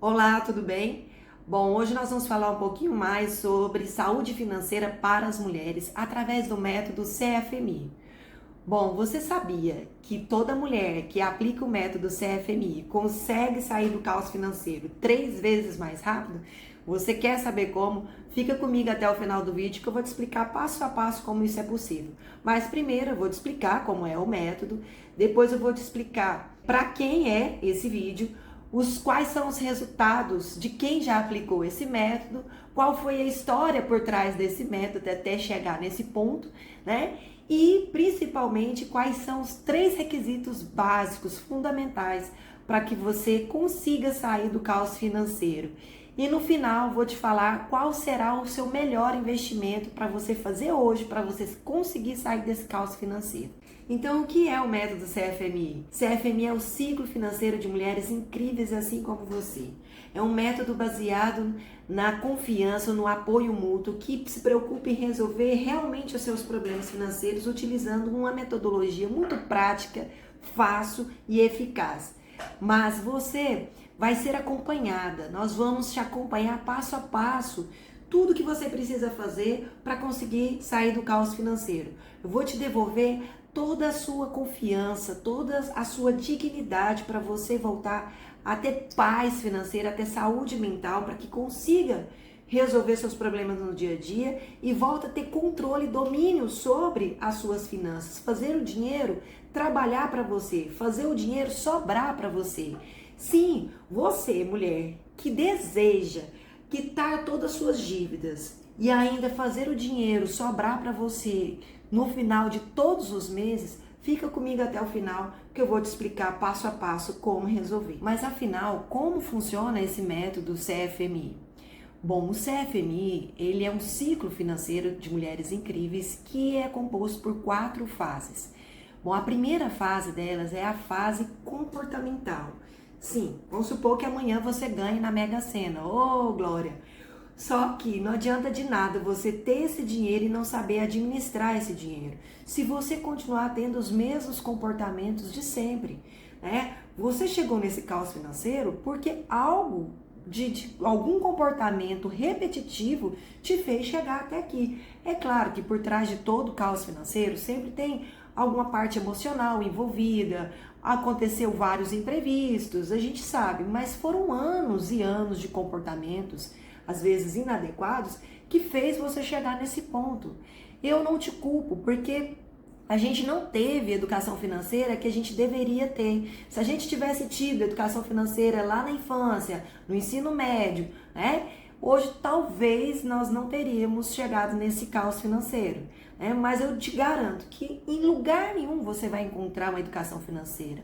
Olá, tudo bem? Bom, hoje nós vamos falar um pouquinho mais sobre saúde financeira para as mulheres através do método CFMI. Bom, você sabia que toda mulher que aplica o método CFMI consegue sair do caos financeiro 3 vezes mais rápido? Você quer saber como? Fica comigo até o final do vídeo que eu vou te explicar passo a passo como isso é possível. Mas primeiro eu vou te explicar como é o método, depois eu vou te explicar para quem é esse vídeo, quais são os resultados de quem já aplicou esse método, qual foi a história por trás desse método até chegar nesse ponto, né? E principalmente quais são os 3 requisitos básicos, fundamentais, para que você consiga sair do caos financeiro. E no final vou te falar qual será o seu melhor investimento para você fazer hoje, para você conseguir sair desse caos financeiro. Então, o que é o método CFMI? CFMI é o ciclo financeiro de mulheres incríveis assim como você. É um método baseado na confiança, no apoio mútuo, que se preocupa em resolver realmente os seus problemas financeiros utilizando uma metodologia muito prática, fácil e eficaz. Mas você vai ser acompanhada, nós vamos te acompanhar passo a passo, tudo que você precisa fazer para conseguir sair do caos financeiro. Eu vou te devolver toda a sua confiança, toda a sua dignidade para você voltar a ter paz financeira, a ter saúde mental, para que consiga resolver seus problemas no dia a dia e volta a ter controle, domínio sobre as suas finanças, fazer o dinheiro trabalhar para você, fazer o dinheiro sobrar para você. Sim, você, mulher, que deseja quitar todas as suas dívidas e ainda fazer o dinheiro sobrar para você no final de todos os meses, fica comigo até o final que eu vou te explicar passo a passo como resolver. Mas afinal, como funciona esse método CFMI? Bom, o CFMI, ele é um ciclo financeiro de mulheres incríveis que é composto por 4 fases. Bom, a primeira fase delas é a fase comportamental. Sim, vamos supor que amanhã você ganhe na Mega Sena. Ô, Glória! Só que não adianta de nada você ter esse dinheiro e não saber administrar esse dinheiro. Se você continuar tendo os mesmos comportamentos de sempre, né? Você chegou nesse caos financeiro porque algo de algum comportamento repetitivo te fez chegar até aqui. É claro que por trás de todo caos financeiro sempre tem alguma parte emocional envolvida, aconteceu vários imprevistos, a gente sabe, mas foram anos e anos de comportamentos às vezes inadequados, que fez você chegar nesse ponto. Eu não te culpo, porque a gente não teve educação financeira que a gente deveria ter. Se a gente tivesse tido educação financeira lá na infância, no ensino médio, né? Hoje talvez nós não teríamos chegado nesse caos financeiro, né? Mas eu te garanto que em lugar nenhum você vai encontrar uma educação financeira.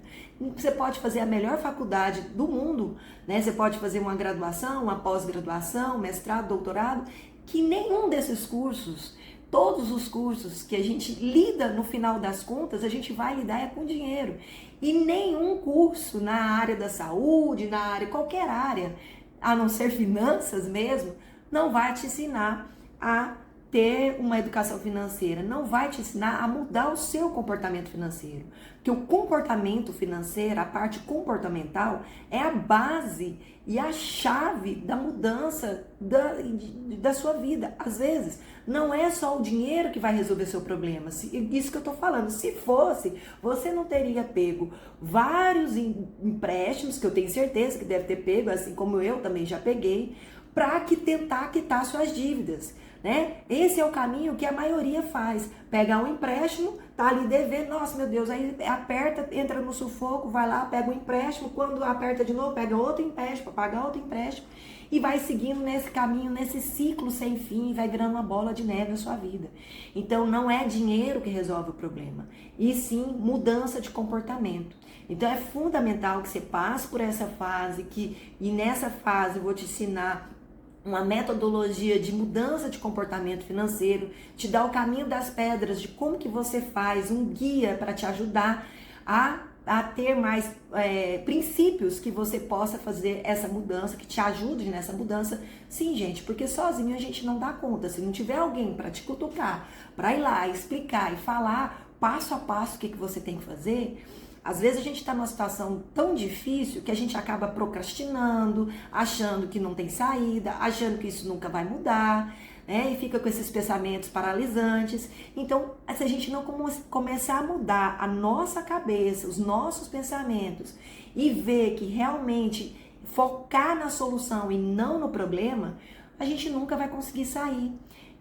Você pode fazer a melhor faculdade do mundo, né? Você pode fazer uma graduação, uma pós-graduação, mestrado, doutorado, que nenhum desses cursos, todos os cursos que a gente lida no final das contas, a gente vai lidar é com dinheiro. E nenhum curso na área da saúde, na área, qualquer área, a não ser finanças mesmo, não vai te ensinar a ter uma educação financeira, não vai te ensinar a mudar o seu comportamento financeiro. Porque o comportamento financeiro, a parte comportamental, é a base e a chave da mudança da sua vida. Às vezes, não é só o dinheiro que vai resolver seu problema. Isso que eu tô falando. Se fosse, você não teria pego vários empréstimos, que eu tenho certeza que deve ter pego, assim como eu também já peguei, para tentar quitar suas dívidas, né? Esse é o caminho que a maioria faz. Pega um empréstimo, tá ali devendo, nossa, meu Deus, aí aperta, entra no sufoco, vai lá, pega um empréstimo, quando aperta de novo, pega outro empréstimo, para pagar outro empréstimo, e vai seguindo nesse caminho, nesse ciclo sem fim, e vai virando uma bola de neve na sua vida. Então, não é dinheiro que resolve o problema, e sim mudança de comportamento. Então, é fundamental que você passe por essa fase, e nessa fase eu vou te ensinar uma metodologia de mudança de comportamento financeiro, te dá o caminho das pedras de como que você faz, um guia para te ajudar a ter mais princípios que você possa fazer essa mudança, que te ajude nessa mudança. Sim, gente, porque sozinho a gente não dá conta. Se não tiver alguém para te cutucar, para ir lá explicar e falar passo a passo o que você tem que fazer, Às vezes a gente está numa situação tão difícil que a gente acaba procrastinando, achando que não tem saída, achando que isso nunca vai mudar, né? E fica com esses pensamentos paralisantes. Então, se a gente não começar a mudar a nossa cabeça, os nossos pensamentos e ver que realmente focar na solução e não no problema, a gente nunca vai conseguir sair.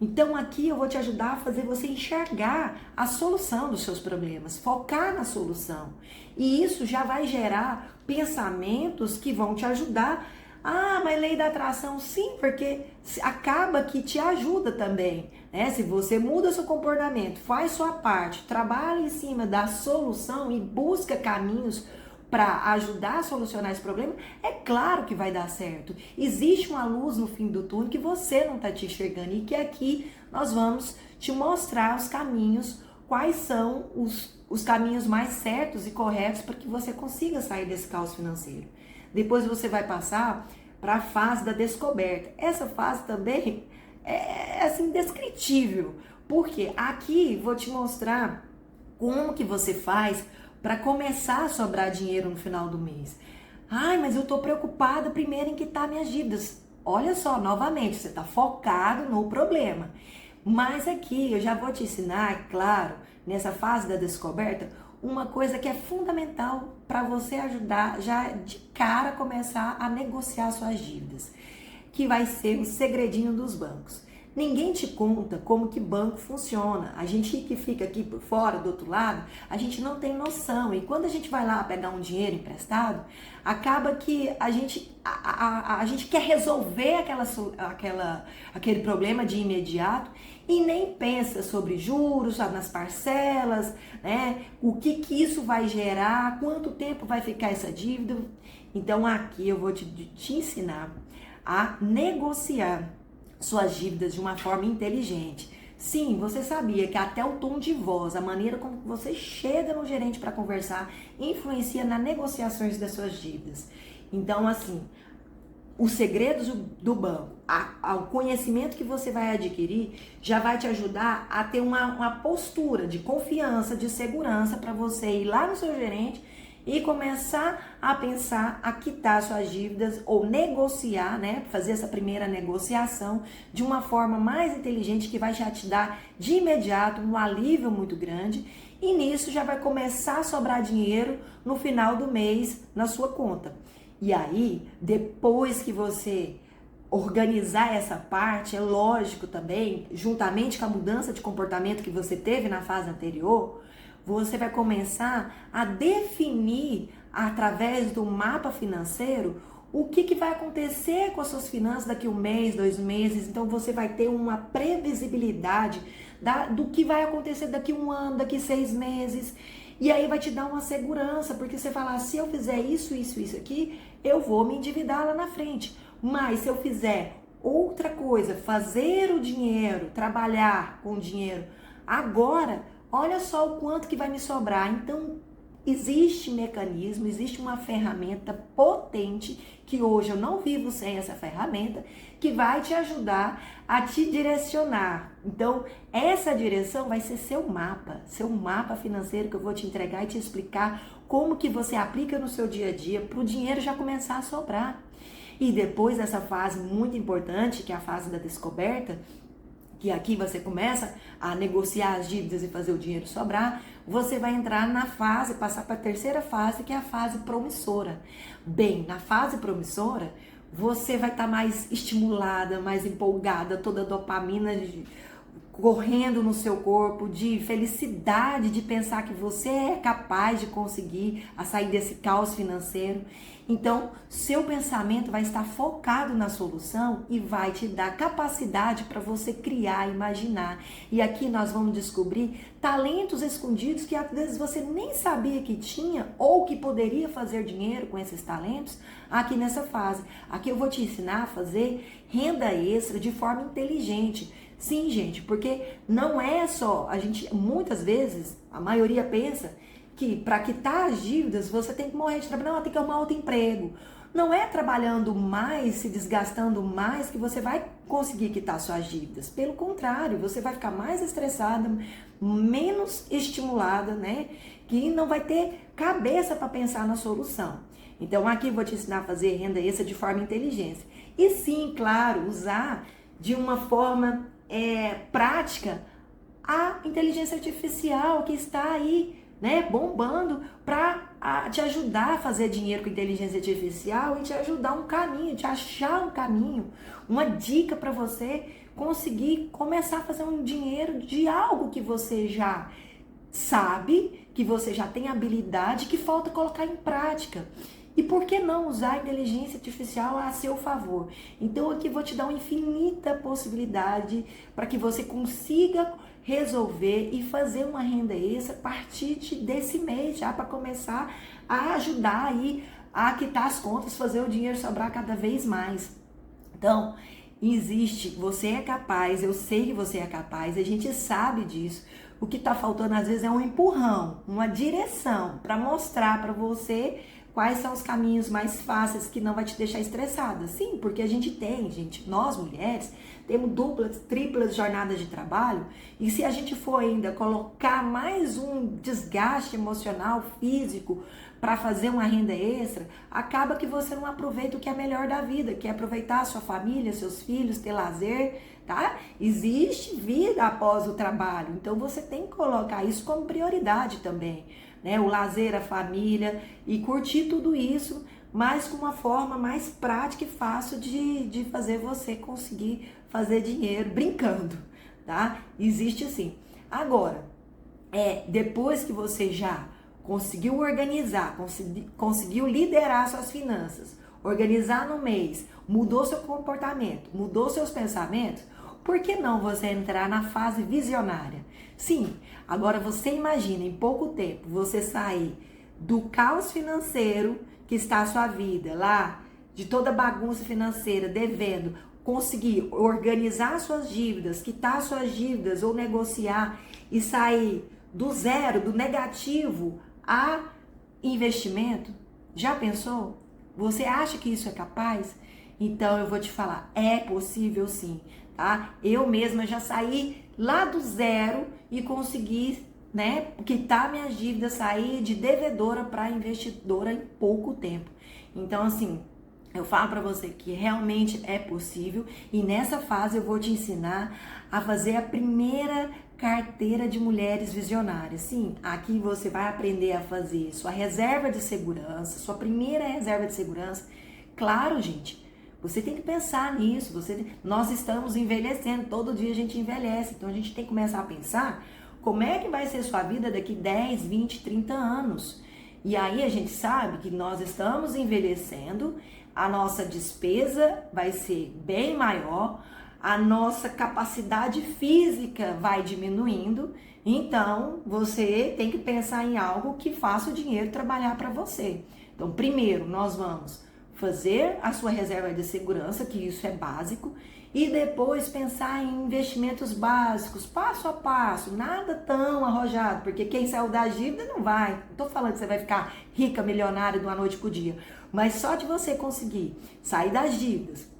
Então aqui eu vou te ajudar a fazer você enxergar a solução dos seus problemas, focar na solução. E isso já vai gerar pensamentos que vão te ajudar. Ah, mas lei da atração, sim, porque acaba que te ajuda também, né? Se você muda seu comportamento, faz sua parte, trabalha em cima da solução e busca caminhos para ajudar a solucionar esse problema, é claro que vai dar certo. Existe uma luz no fim do túnel que você não está te enxergando e que aqui nós vamos te mostrar os caminhos, quais são os caminhos mais certos e corretos para que você consiga sair desse caos financeiro. Depois você vai passar para a fase da descoberta. Essa fase também é assim, indescritível, porque aqui vou te mostrar como que você faz para começar a sobrar dinheiro no final do mês. Ai, mas eu tô preocupada primeiro em quitar minhas dívidas. Olha só, novamente, você tá focado no problema. Mas aqui eu já vou te ensinar, é claro, nessa fase da descoberta, uma coisa que é fundamental para você ajudar já de cara a começar a negociar suas dívidas, que vai ser o segredinho dos bancos. Ninguém te conta como que banco funciona. A gente que fica aqui por fora, do outro lado, a gente não tem noção. E quando a gente vai lá pegar um dinheiro emprestado, acaba que a gente quer resolver aquele problema de imediato e nem pensa sobre juros, nas parcelas, né? O que isso vai gerar, quanto tempo vai ficar essa dívida. Então aqui eu vou te ensinar a negociar suas dívidas de uma forma inteligente. Sim, você sabia que até o tom de voz, a maneira como você chega no gerente para conversar, influencia nas negociações das suas dívidas. Então, assim, os segredos do banco, o conhecimento que você vai adquirir, já vai te ajudar a ter uma postura de confiança, de segurança para você ir lá no seu gerente e começar a pensar a quitar suas dívidas ou negociar, né? Fazer essa primeira negociação de uma forma mais inteligente que vai já te dar de imediato um alívio muito grande e nisso já vai começar a sobrar dinheiro no final do mês na sua conta. E aí, depois que você organizar essa parte, é lógico também, juntamente com a mudança de comportamento que você teve na fase anterior, você vai começar a definir, através do mapa financeiro, o que vai acontecer com as suas finanças daqui 1 mês, 2 meses. Então, você vai ter uma previsibilidade do que vai acontecer daqui 1 ano, daqui 6 meses. E aí vai te dar uma segurança, porque você fala, se eu fizer isso aqui, eu vou me endividar lá na frente. Mas se eu fizer outra coisa, fazer o dinheiro, trabalhar com o dinheiro agora, olha só o quanto que vai me sobrar. Então, existe mecanismo, existe uma ferramenta potente, que hoje eu não vivo sem essa ferramenta, que vai te ajudar a te direcionar. Então, essa direção vai ser seu mapa financeiro que eu vou te entregar e te explicar como que você aplica no seu dia a dia para o dinheiro já começar a sobrar. E depois dessa fase muito importante, que é a fase da descoberta, que aqui você começa a negociar as dívidas e fazer o dinheiro sobrar, você vai entrar na fase, passar para a terceira fase, que é a fase promissora. Bem, na fase promissora, você vai estar mais estimulada, mais empolgada, toda a dopamina correndo no seu corpo, de felicidade, de pensar que você é capaz de conseguir sair desse caos financeiro. Então, seu pensamento vai estar focado na solução e vai te dar capacidade para você criar, imaginar. E aqui nós vamos descobrir talentos escondidos que às vezes você nem sabia que tinha ou que poderia fazer dinheiro com esses talentos aqui nessa fase. Aqui eu vou te ensinar a fazer renda extra de forma inteligente. Sim, gente, porque não é só, muitas vezes, a maioria pensa que para quitar as dívidas você tem que morrer de trabalho, não, tem que arrumar outro emprego. não é trabalhando mais, se desgastando mais, que você vai conseguir quitar suas dívidas. Pelo contrário, você vai ficar mais estressada, menos estimulada, né? Que não vai ter cabeça para pensar na solução. Então aqui vou te ensinar a fazer renda extra de forma inteligente. E sim, claro, usar de uma forma prática a inteligência artificial que está aí, né, bombando para te ajudar a fazer dinheiro com inteligência artificial e te ajudar um caminho, te achar um caminho, uma dica para você conseguir começar a fazer um dinheiro de algo que você já sabe, que você já tem habilidade, que falta colocar em prática. E por que não usar a inteligência artificial a seu favor? Então aqui vou te dar uma infinita possibilidade para que você consiga resolver e fazer uma renda extra a partir desse mês, já para começar a ajudar aí a quitar as contas, fazer o dinheiro sobrar cada vez mais. Então, existe, você é capaz, eu sei que você é capaz, a gente sabe disso. O que está faltando às vezes é um empurrão, uma direção para mostrar para você quais são os caminhos mais fáceis que não vai te deixar estressada. Sim, porque a gente tem, nós mulheres, temos duplas, triplas jornadas de trabalho, e se a gente for ainda colocar mais um desgaste emocional, físico, para fazer uma renda extra, acaba que você não aproveita o que é melhor da vida, que é aproveitar a sua família, seus filhos, ter lazer, tá? Existe vida após o trabalho, então você tem que colocar isso como prioridade também, né? O lazer, a família e curtir tudo isso, mas com uma forma mais prática e fácil de fazer você conseguir fazer dinheiro brincando, tá? Existe assim. Agora, depois que você já conseguiu organizar, conseguiu liderar suas finanças, organizar no mês, mudou seu comportamento, mudou seus pensamentos, por que não você entrar na fase visionária? Sim, agora você imagina, em pouco tempo, você sair do caos financeiro que está a sua vida, lá, de toda bagunça financeira, devendo, conseguir organizar suas dívidas, quitar suas dívidas ou negociar e sair do zero, do negativo a investimento. Já pensou? Você acha que isso é capaz? Então eu vou te falar, é possível sim, tá? Eu mesma já saí lá do zero e consegui, né, quitar minhas dívidas, sair de devedora para investidora em pouco tempo. Então assim, eu falo para você que realmente é possível e nessa fase eu vou te ensinar a fazer a primeira carteira de mulheres visionárias. Sim, aqui você vai aprender a fazer sua reserva de segurança, sua primeira reserva de segurança. Claro, gente, você tem que pensar nisso. Nós estamos envelhecendo, todo dia a gente envelhece, então a gente tem que começar a pensar como é que vai ser sua vida daqui 10, 20, 30 anos. E aí a gente sabe que nós estamos envelhecendo, a nossa despesa vai ser bem maior, a nossa capacidade física vai diminuindo, então você tem que pensar em algo que faça o dinheiro trabalhar para você. Então, primeiro, nós vamos fazer a sua reserva de segurança, que isso é básico, e depois pensar em investimentos básicos, passo a passo, nada tão arrojado, porque quem saiu da dívida não vai. Não estou falando que você vai ficar rica, milionária de uma noite pro dia, mas só de você conseguir sair das dívidas,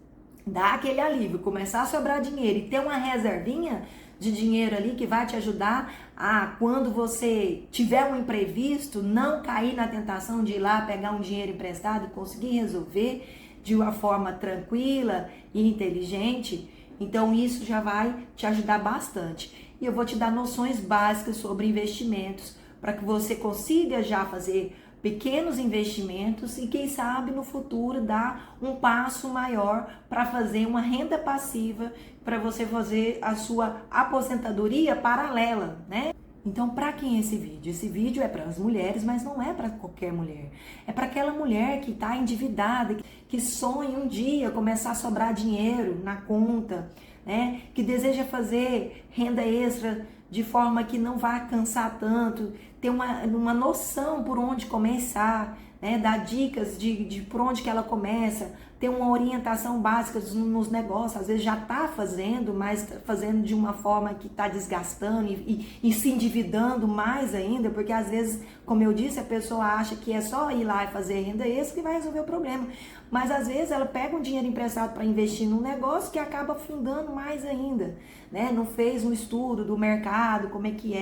dar aquele alívio, começar a sobrar dinheiro e ter uma reservinha de dinheiro ali que vai te ajudar a, quando você tiver um imprevisto, não cair na tentação de ir lá pegar um dinheiro emprestado e conseguir resolver de uma forma tranquila e inteligente. Então isso já vai te ajudar bastante. E eu vou te dar noções básicas sobre investimentos para que você consiga já fazer pequenos investimentos e quem sabe no futuro dar um passo maior para fazer uma renda passiva, para você fazer a sua aposentadoria paralela, né? Então, para quem é esse vídeo? Esse vídeo é para as mulheres, mas não é para qualquer mulher. É para aquela mulher que está endividada, que sonha um dia começar a sobrar dinheiro na conta, né? Que deseja fazer renda extra de forma que não vá cansar tanto, ter uma noção por onde começar, né? Dar dicas de por onde que ela começa, ter uma orientação básica nos negócios. Às vezes já está fazendo, mas fazendo de uma forma que está desgastando e se endividando mais ainda, porque às vezes, como eu disse, a pessoa acha que é só ir lá e fazer renda extra que vai resolver o problema. mas às vezes ela pega um dinheiro emprestado para investir num negócio que acaba afundando mais ainda, né? Não fez um estudo do mercado, como é que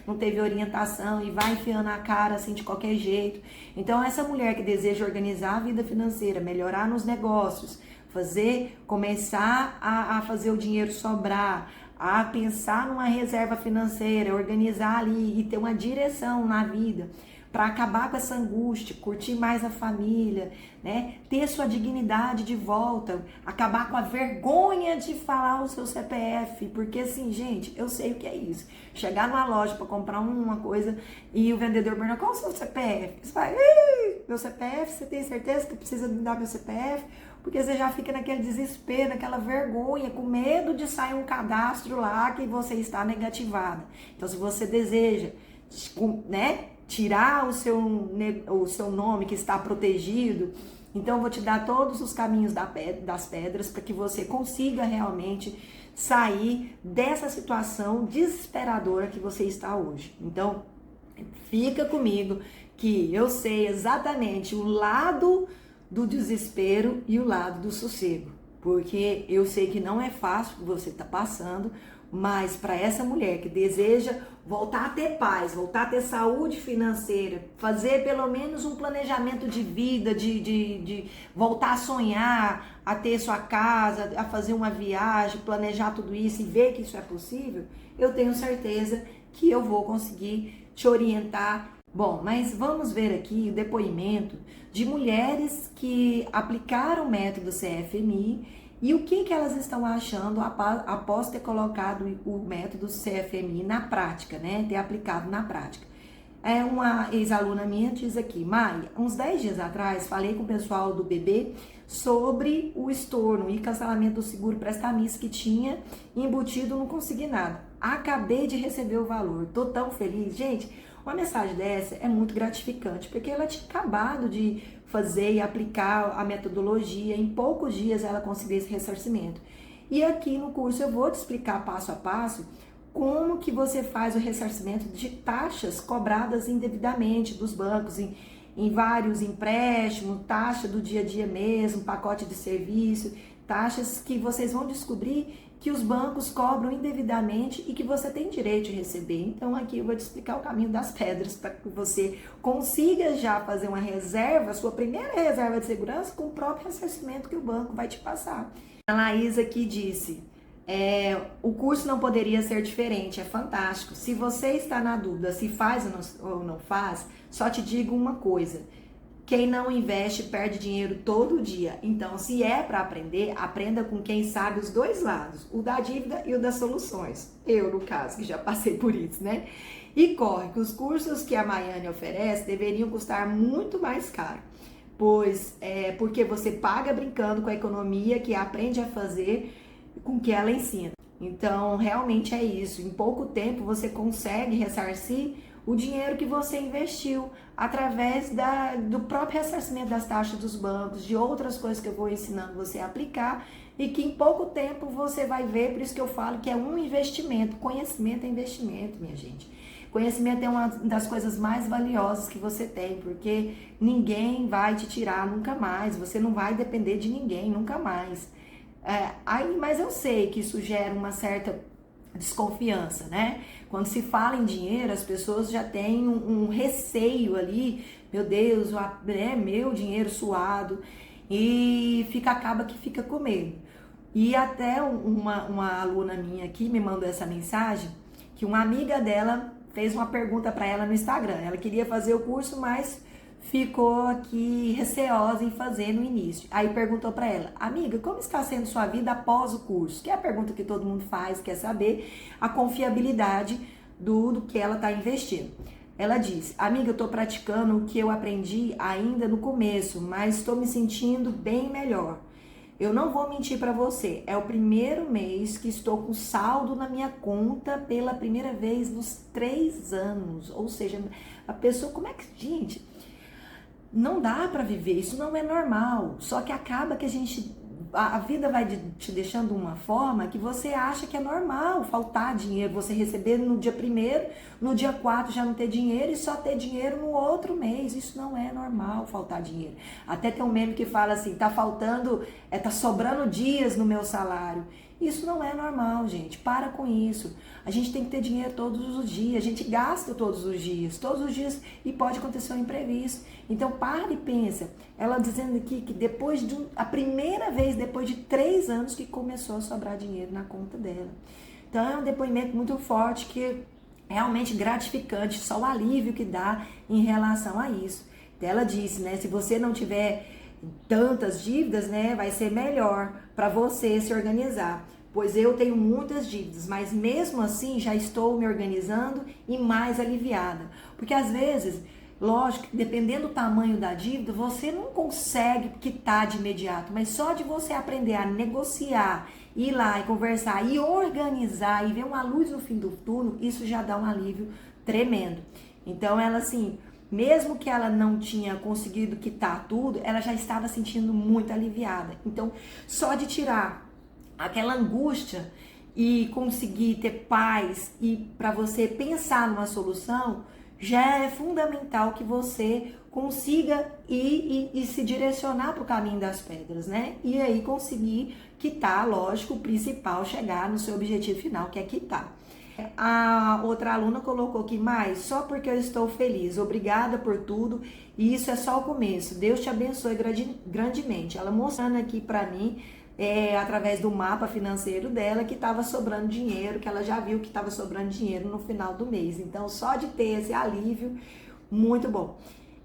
não teve orientação e vai enfiando a cara assim de qualquer jeito. Então essa mulher que deseja organizar a vida financeira, melhorar nos negócios, começar a fazer o dinheiro sobrar, a pensar numa reserva financeira, organizar ali e ter uma direção na vida, para acabar com essa angústia, curtir mais a família, né? Ter sua dignidade de volta, acabar com a vergonha de falar o seu CPF, porque assim, gente, eu sei o que é isso. Chegar numa loja para comprar uma coisa e o vendedor pergunta: qual é o seu CPF? Você fala: meu CPF, você tem certeza que precisa me dar meu CPF? Porque você já fica naquele desespero, naquela vergonha, com medo de sair um cadastro lá que você está negativada. Então, se você deseja, né, tirar o seu nome que está protegido, então eu vou te dar todos os caminhos das pedras para que você consiga realmente sair dessa situação desesperadora que você está hoje. Então, fica comigo que eu sei exatamente o lado do desespero e o lado do sossego, porque eu sei que não é fácil o que você está passando, mas para essa mulher que deseja voltar a ter paz, voltar a ter saúde financeira, fazer pelo menos um planejamento de vida, de voltar a sonhar, a ter sua casa, a fazer uma viagem, planejar tudo isso e ver que isso é possível, eu tenho certeza que eu vou conseguir te orientar. Bom, mas vamos ver aqui o depoimento de mulheres que aplicaram o método CFMI e o que elas estão achando após ter colocado o método CFMI na prática, né? Ter aplicado na prática. Uma ex-aluna minha diz aqui: Mai, uns 10 dias atrás falei com o pessoal do BB sobre o estorno e cancelamento do seguro prestamista que tinha embutido no consignado. Acabei de receber o valor, tô tão feliz. Gente, uma mensagem dessa é muito gratificante, porque ela tinha acabado de fazer e aplicar a metodologia, em poucos dias ela conseguiu esse ressarcimento. E aqui no curso eu vou te explicar passo a passo como que você faz o ressarcimento de taxas cobradas indevidamente dos bancos, em vários empréstimos, taxa do dia a dia mesmo, pacote de serviço, taxas que vocês vão descobrir que os bancos cobram indevidamente e que você tem direito de receber. Então aqui eu vou te explicar o caminho das pedras para que você consiga já fazer uma reserva, sua primeira reserva de segurança com o próprio ressarcimento que o banco vai te passar. A Laís aqui disse: o curso não poderia ser diferente, é fantástico. Se você está na dúvida se faz ou não faz, só te digo uma coisa: quem não investe perde dinheiro todo dia. Então, se é para aprender, aprenda com quem sabe os dois lados, o da dívida e o das soluções. Eu, no caso, que já passei por isso, né? E corre que os cursos que a Maiane oferece deveriam custar muito mais caro, porque você paga brincando com a economia que aprende a fazer com que ela ensina. Então, realmente é isso. Em pouco tempo, você consegue ressarcir o dinheiro que você investiu através do próprio ressarcimento das taxas dos bancos, de outras coisas que eu vou ensinando você a aplicar e que em pouco tempo você vai ver. Por isso que eu falo que é um investimento. Conhecimento é investimento, minha gente. Conhecimento é uma das coisas mais valiosas que você tem, porque ninguém vai te tirar nunca mais, você não vai depender de ninguém nunca mais. Mas eu sei que isso gera uma certa desconfiança, né? Quando se fala em dinheiro, as pessoas já têm um receio ali: meu Deus, meu dinheiro suado, e acaba que fica com medo. E até uma aluna minha aqui me mandou essa mensagem, que uma amiga dela fez uma pergunta para ela no Instagram. Ela queria fazer o curso, mas ficou aqui receosa em fazer no início. Aí perguntou para ela: amiga, como está sendo sua vida após o curso? Que é a pergunta que todo mundo faz, quer saber a confiabilidade do que ela está investindo. Ela disse: amiga, eu estou praticando o que eu aprendi ainda no começo, mas estou me sentindo bem melhor. Eu não vou mentir para você, é o primeiro mês que estou com saldo na minha conta pela primeira vez nos 3 anos. Ou seja, a pessoa, como é que... Gente, não dá para viver, isso não é normal. Só que acaba que a gente a vida vai te deixando uma forma que você acha que é normal faltar dinheiro, você receber no dia 1º, no dia 4 já não ter dinheiro e só ter dinheiro no outro mês. Isso não é normal, faltar dinheiro. Até tem um meme que fala assim, tá faltando, tá sobrando dias no meu salário. Isso não é normal, gente. Para com isso. A gente tem que ter dinheiro todos os dias. A gente gasta todos os dias e pode acontecer um imprevisto. Então, para e pensa. Ela dizendo aqui que depois a primeira vez, depois de 3 anos, que começou a sobrar dinheiro na conta dela. Então, é um depoimento muito forte que é realmente gratificante, só o alívio que dá em relação a isso. Então, ela disse, né, se você não tiver tantas dívidas, né, vai ser melhor para você se organizar, pois eu tenho muitas dívidas, mas mesmo assim já estou me organizando e mais aliviada, porque às vezes, lógico, dependendo do tamanho da dívida, você não consegue quitar de imediato, mas só de você aprender a negociar, ir lá e conversar e organizar e ver uma luz no fim do túnel, isso já dá um alívio tremendo. Então ela assim, mesmo que ela não tinha conseguido quitar tudo, ela já estava sentindo muito aliviada. Então, só de tirar aquela angústia e conseguir ter paz e para você pensar numa solução, já é fundamental que você consiga ir e se direcionar para o caminho das pedras, né? E aí conseguir quitar, lógico, o principal, chegar no seu objetivo final, que é quitar. A outra aluna colocou aqui, mais só porque eu estou feliz, obrigada por tudo, e isso é só o começo, Deus te abençoe grandemente. Ela mostrando aqui para mim, através do mapa financeiro dela, que estava sobrando dinheiro, que ela já viu que estava sobrando dinheiro no final do mês. Então, só de ter esse alívio, muito bom.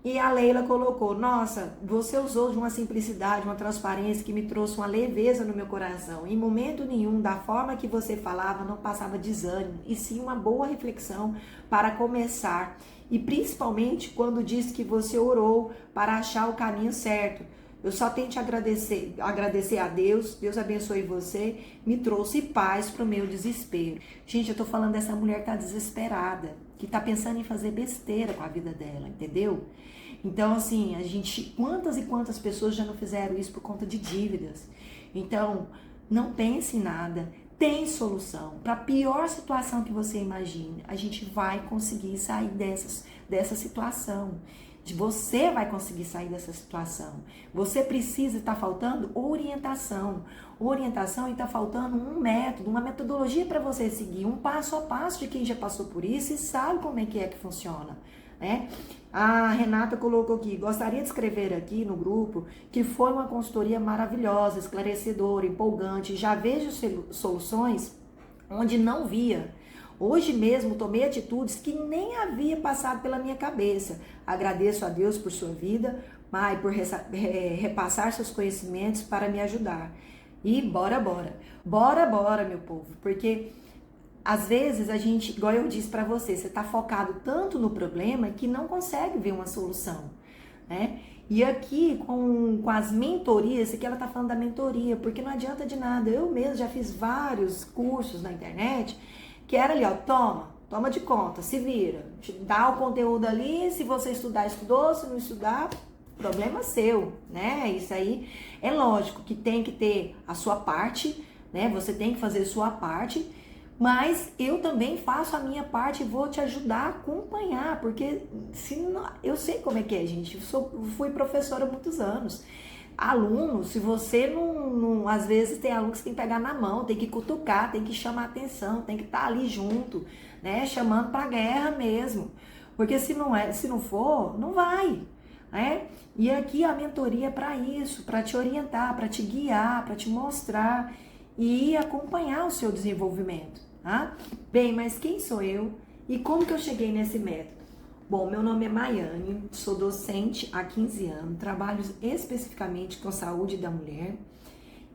E a Leila colocou, nossa, você usou de uma simplicidade, uma transparência que me trouxe uma leveza no meu coração. Em momento nenhum, da forma que você falava, não passava desânimo, e sim uma boa reflexão para começar. E principalmente quando disse que você orou para achar o caminho certo. Eu só tenho que agradecer a Deus, Deus abençoe você, me trouxe paz para o meu desespero. Gente, eu tô falando dessa mulher que tá desesperada, que tá pensando em fazer besteira com a vida dela, entendeu? Então, assim, quantas e quantas pessoas já não fizeram isso por conta de dívidas? Então, não pense em nada, tem solução. Para a pior situação que você imagine, a gente vai conseguir sair dessa situação. Você vai conseguir sair dessa situação. Você precisa, estar faltando orientação. Orientação e está faltando um método, uma metodologia para você seguir, um passo a passo de quem já passou por isso e sabe como é que funciona. Né? A Renata colocou aqui, gostaria de escrever aqui no grupo que foi uma consultoria maravilhosa, esclarecedora, empolgante. Já vejo soluções onde não via. Hoje mesmo tomei atitudes que nem havia passado pela minha cabeça. Agradeço a Deus por sua vida, Mai, por repassar seus conhecimentos para me ajudar. E bora, meu povo, porque às vezes a gente, igual eu disse para você tá focado tanto no problema que não consegue ver uma solução, né? E aqui com as mentorias, aqui ela tá falando da mentoria, porque não adianta de nada. Eu mesmo já fiz vários cursos na internet, que era ali, ó, toma de conta, se vira, te dá o conteúdo ali, se você estudar, estudou, se não estudar, problema seu, né? Isso aí é lógico que tem que ter a sua parte, né? Você tem que fazer a sua parte, mas eu também faço a minha parte e vou te ajudar a acompanhar, porque eu sei como é que é, gente. Fui professora há muitos anos. Aluno, se você não, às vezes tem aluno que você tem que pegar na mão, tem que cutucar, tem que chamar atenção, tem que estar ali junto, né? Chamando pra guerra mesmo. Porque se não for, não vai. Né? E aqui a mentoria é para isso, para te orientar, para te guiar, para te mostrar e acompanhar o seu desenvolvimento. Tá? Bem, mas quem sou eu e como que eu cheguei nesse método? Bom, meu nome é Maiane, sou docente há 15 anos, trabalho especificamente com saúde da mulher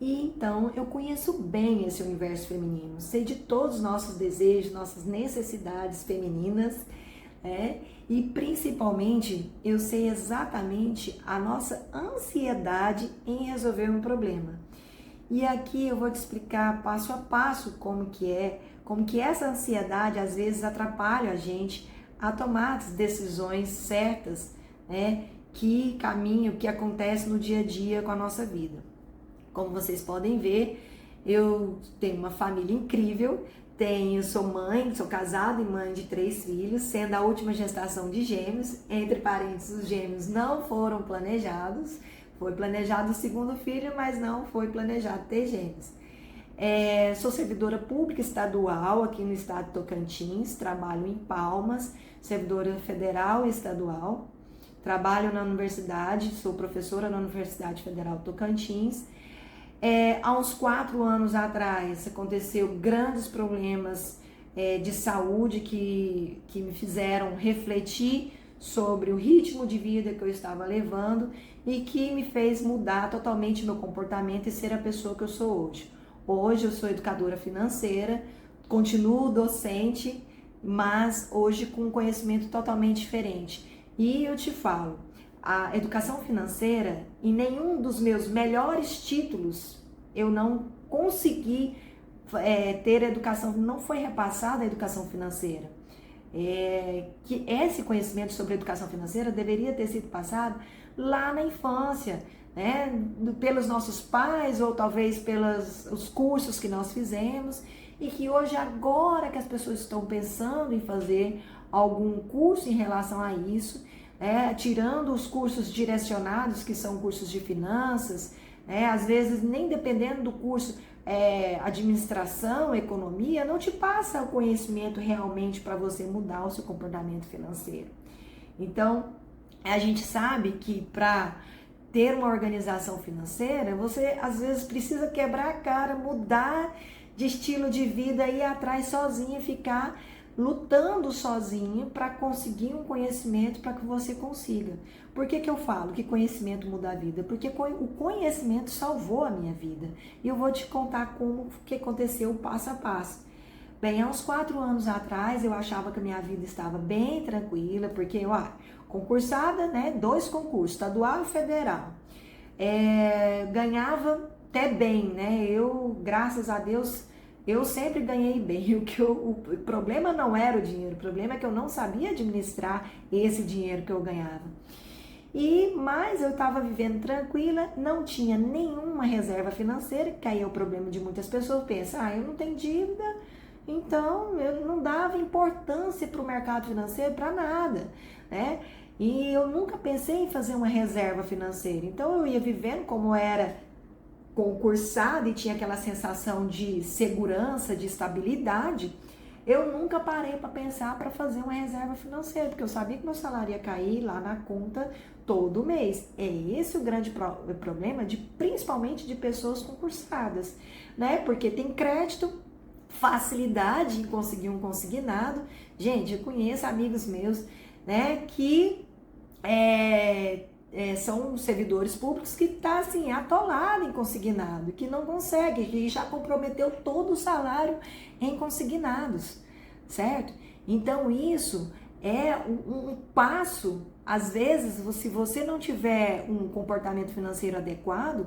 e então eu conheço bem esse universo feminino, sei de todos os nossos desejos, nossas necessidades femininas, né? E principalmente eu sei exatamente a nossa ansiedade em resolver um problema. E aqui eu vou te explicar passo a passo como que essa ansiedade às vezes atrapalha a gente a tomar as decisões certas, né, que acontece no dia a dia com a nossa vida. Como vocês podem ver, eu tenho uma família incrível, sou mãe, sou casada e mãe de 3 filhos, sendo a última gestação de gêmeos. Entre parênteses, os gêmeos não foram planejados, foi planejado o segundo filho, mas não foi planejado ter gêmeos. Sou servidora pública estadual aqui no estado de Tocantins, trabalho em Palmas, servidora federal e estadual, trabalho na universidade, sou professora na Universidade Federal de Tocantins. Há uns 4 anos atrás aconteceu grandes problemas de saúde que me fizeram refletir sobre o ritmo de vida que eu estava levando e que me fez mudar totalmente meu comportamento e ser a pessoa que eu sou hoje. Hoje eu sou educadora financeira, continuo docente, mas hoje com um conhecimento totalmente diferente. E eu te falo, a educação financeira, em nenhum dos meus melhores títulos, eu não consegui ter educação, não foi repassada a educação financeira. Que esse conhecimento sobre educação financeira deveria ter sido passado lá na infância, né? Pelos nossos pais ou talvez pelos os cursos que nós fizemos, e que hoje, agora que as pessoas estão pensando em fazer algum curso em relação a isso, tirando os cursos direcionados, que são cursos de finanças, às vezes nem dependendo do curso, administração, economia, não te passa o conhecimento realmente para você mudar o seu comportamento financeiro. Então, a gente sabe que para ter uma organização financeira, você às vezes precisa quebrar a cara, mudar de estilo de vida, ir atrás sozinha, ficar lutando sozinho para conseguir um conhecimento para que você consiga. Por que eu falo que conhecimento muda a vida? Porque o conhecimento salvou a minha vida. E eu vou te contar como que aconteceu passo a passo. Bem, há uns 4 anos atrás eu achava que a minha vida estava bem tranquila, porque eu, concursada, 2 concursos, estadual e federal. Ganhava até bem, eu, graças a Deus, eu sempre ganhei bem. O problema não era o dinheiro, o problema é que eu não sabia administrar esse dinheiro que eu ganhava. Mas eu estava vivendo tranquila, não tinha nenhuma reserva financeira, que aí é o problema de muitas pessoas, pensam, eu não tenho dívida, então eu não dava importância para o mercado financeiro, para nada, E eu nunca pensei em fazer uma reserva financeira, então eu ia vivendo como era concursada e tinha aquela sensação de segurança, de estabilidade. Eu nunca parei para pensar para fazer uma reserva financeira, porque eu sabia que meu salário ia cair lá na conta todo mês. É esse o grande problema, principalmente de pessoas concursadas, Porque tem crédito, facilidade em conseguir um consignado. Gente, eu conheço amigos meus, que são servidores públicos que tá assim, atolado em consignado, que não consegue, que já comprometeu todo o salário em consignados, certo? Então isso é um passo, às vezes, se você não tiver um comportamento financeiro adequado,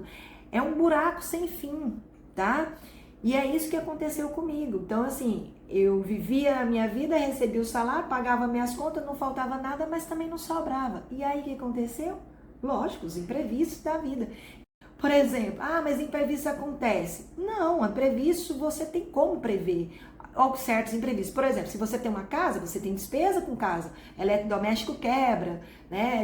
é um buraco sem fim, tá? E é isso que aconteceu comigo. Então, assim, eu vivia a minha vida, recebia o salário, pagava minhas contas, não faltava nada, mas também não sobrava. E aí, o que aconteceu? Lógico, os imprevistos da vida. Por exemplo, mas imprevisto acontece. Não, imprevisto você tem como prever. Certos imprevistos. Por exemplo, se você tem uma casa, você tem despesa com casa. Eletrodoméstico quebra,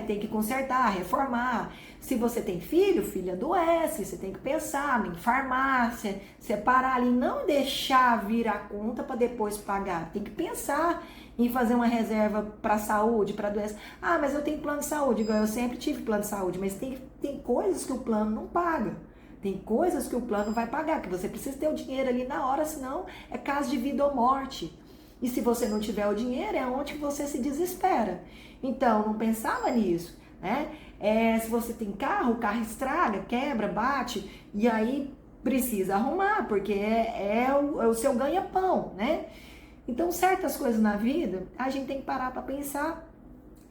Tem que consertar, reformar. Se você tem filho adoece, você tem que pensar em farmácia, separar ali, não deixar vir a conta para depois pagar. Tem que pensar em fazer uma reserva para saúde, para doença. Mas eu tenho plano de saúde, igual eu sempre tive plano de saúde, mas tem coisas que o plano não paga. Tem coisas que o plano vai pagar, que você precisa ter o dinheiro ali na hora, senão é caso de vida ou morte. E se você não tiver o dinheiro, é onde você se desespera. Então, não pensava nisso, se você tem carro, o carro estraga, quebra, bate, e aí precisa arrumar, porque é o seu ganha-pão, Então, certas coisas na vida, a gente tem que parar para pensar.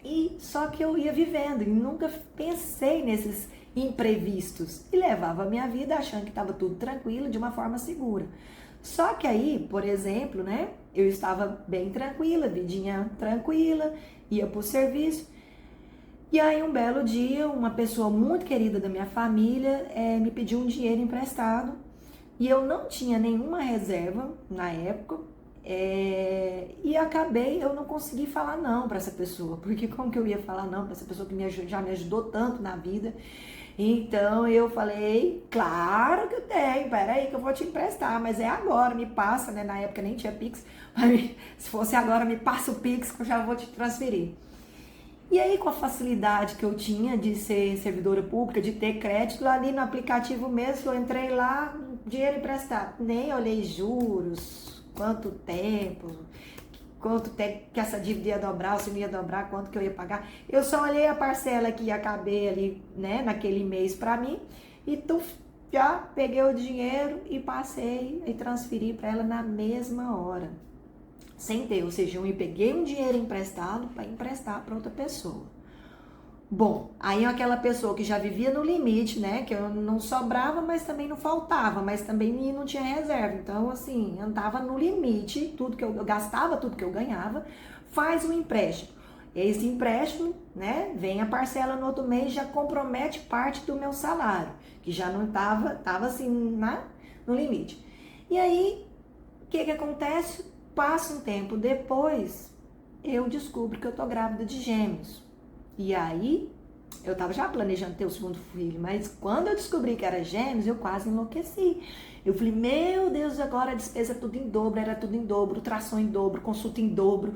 E só que eu ia vivendo e nunca pensei nesses imprevistos e levava a minha vida achando que estava tudo tranquilo, de uma forma segura. Só que aí, por exemplo, eu estava bem tranquila, vidinha tranquila, ia para o serviço. E aí, um belo dia, uma pessoa muito querida da minha família me pediu um dinheiro emprestado e eu não tinha nenhuma reserva na época. E acabei, eu não consegui falar não para essa pessoa, porque como que eu ia falar não para essa pessoa que já me ajudou tanto na vida? Então eu falei, claro que eu tenho, peraí que eu vou te emprestar, mas é agora, me passa, né? Na época nem tinha Pix, mas se fosse agora, me passa o Pix que eu já vou te transferir. E aí, com a facilidade que eu tinha de ser servidora pública, de ter crédito, ali no aplicativo mesmo, eu entrei lá, dinheiro emprestado. Nem olhei juros, quanto tempo que essa dívida ia dobrar, ou se não ia dobrar, quanto que eu ia pagar. Eu só olhei a parcela que ia caber ali, né, naquele mês para mim, e já peguei o dinheiro e passei e transferi para ela na mesma hora. Sem ter, ou seja, eu peguei um dinheiro emprestado para emprestar para outra pessoa. Bom, aí aquela pessoa que já vivia no limite, né, que eu não sobrava, mas também não faltava, mas também não tinha reserva. Então, assim, andava no limite, tudo que eu gastava, tudo que eu ganhava, faz um empréstimo. Esse empréstimo, né, vem a parcela no outro mês, já compromete parte do meu salário, que já não tava assim, no limite. E aí, o que acontece? Passa um tempo depois, eu descubro que eu tô grávida de gêmeos. E aí, eu tava já planejando ter o segundo filho, mas quando eu descobri que era gêmeos, eu quase enlouqueci. Eu falei, meu Deus, agora a despesa é tudo em dobro, era tudo em dobro, tração em dobro, consulta em dobro,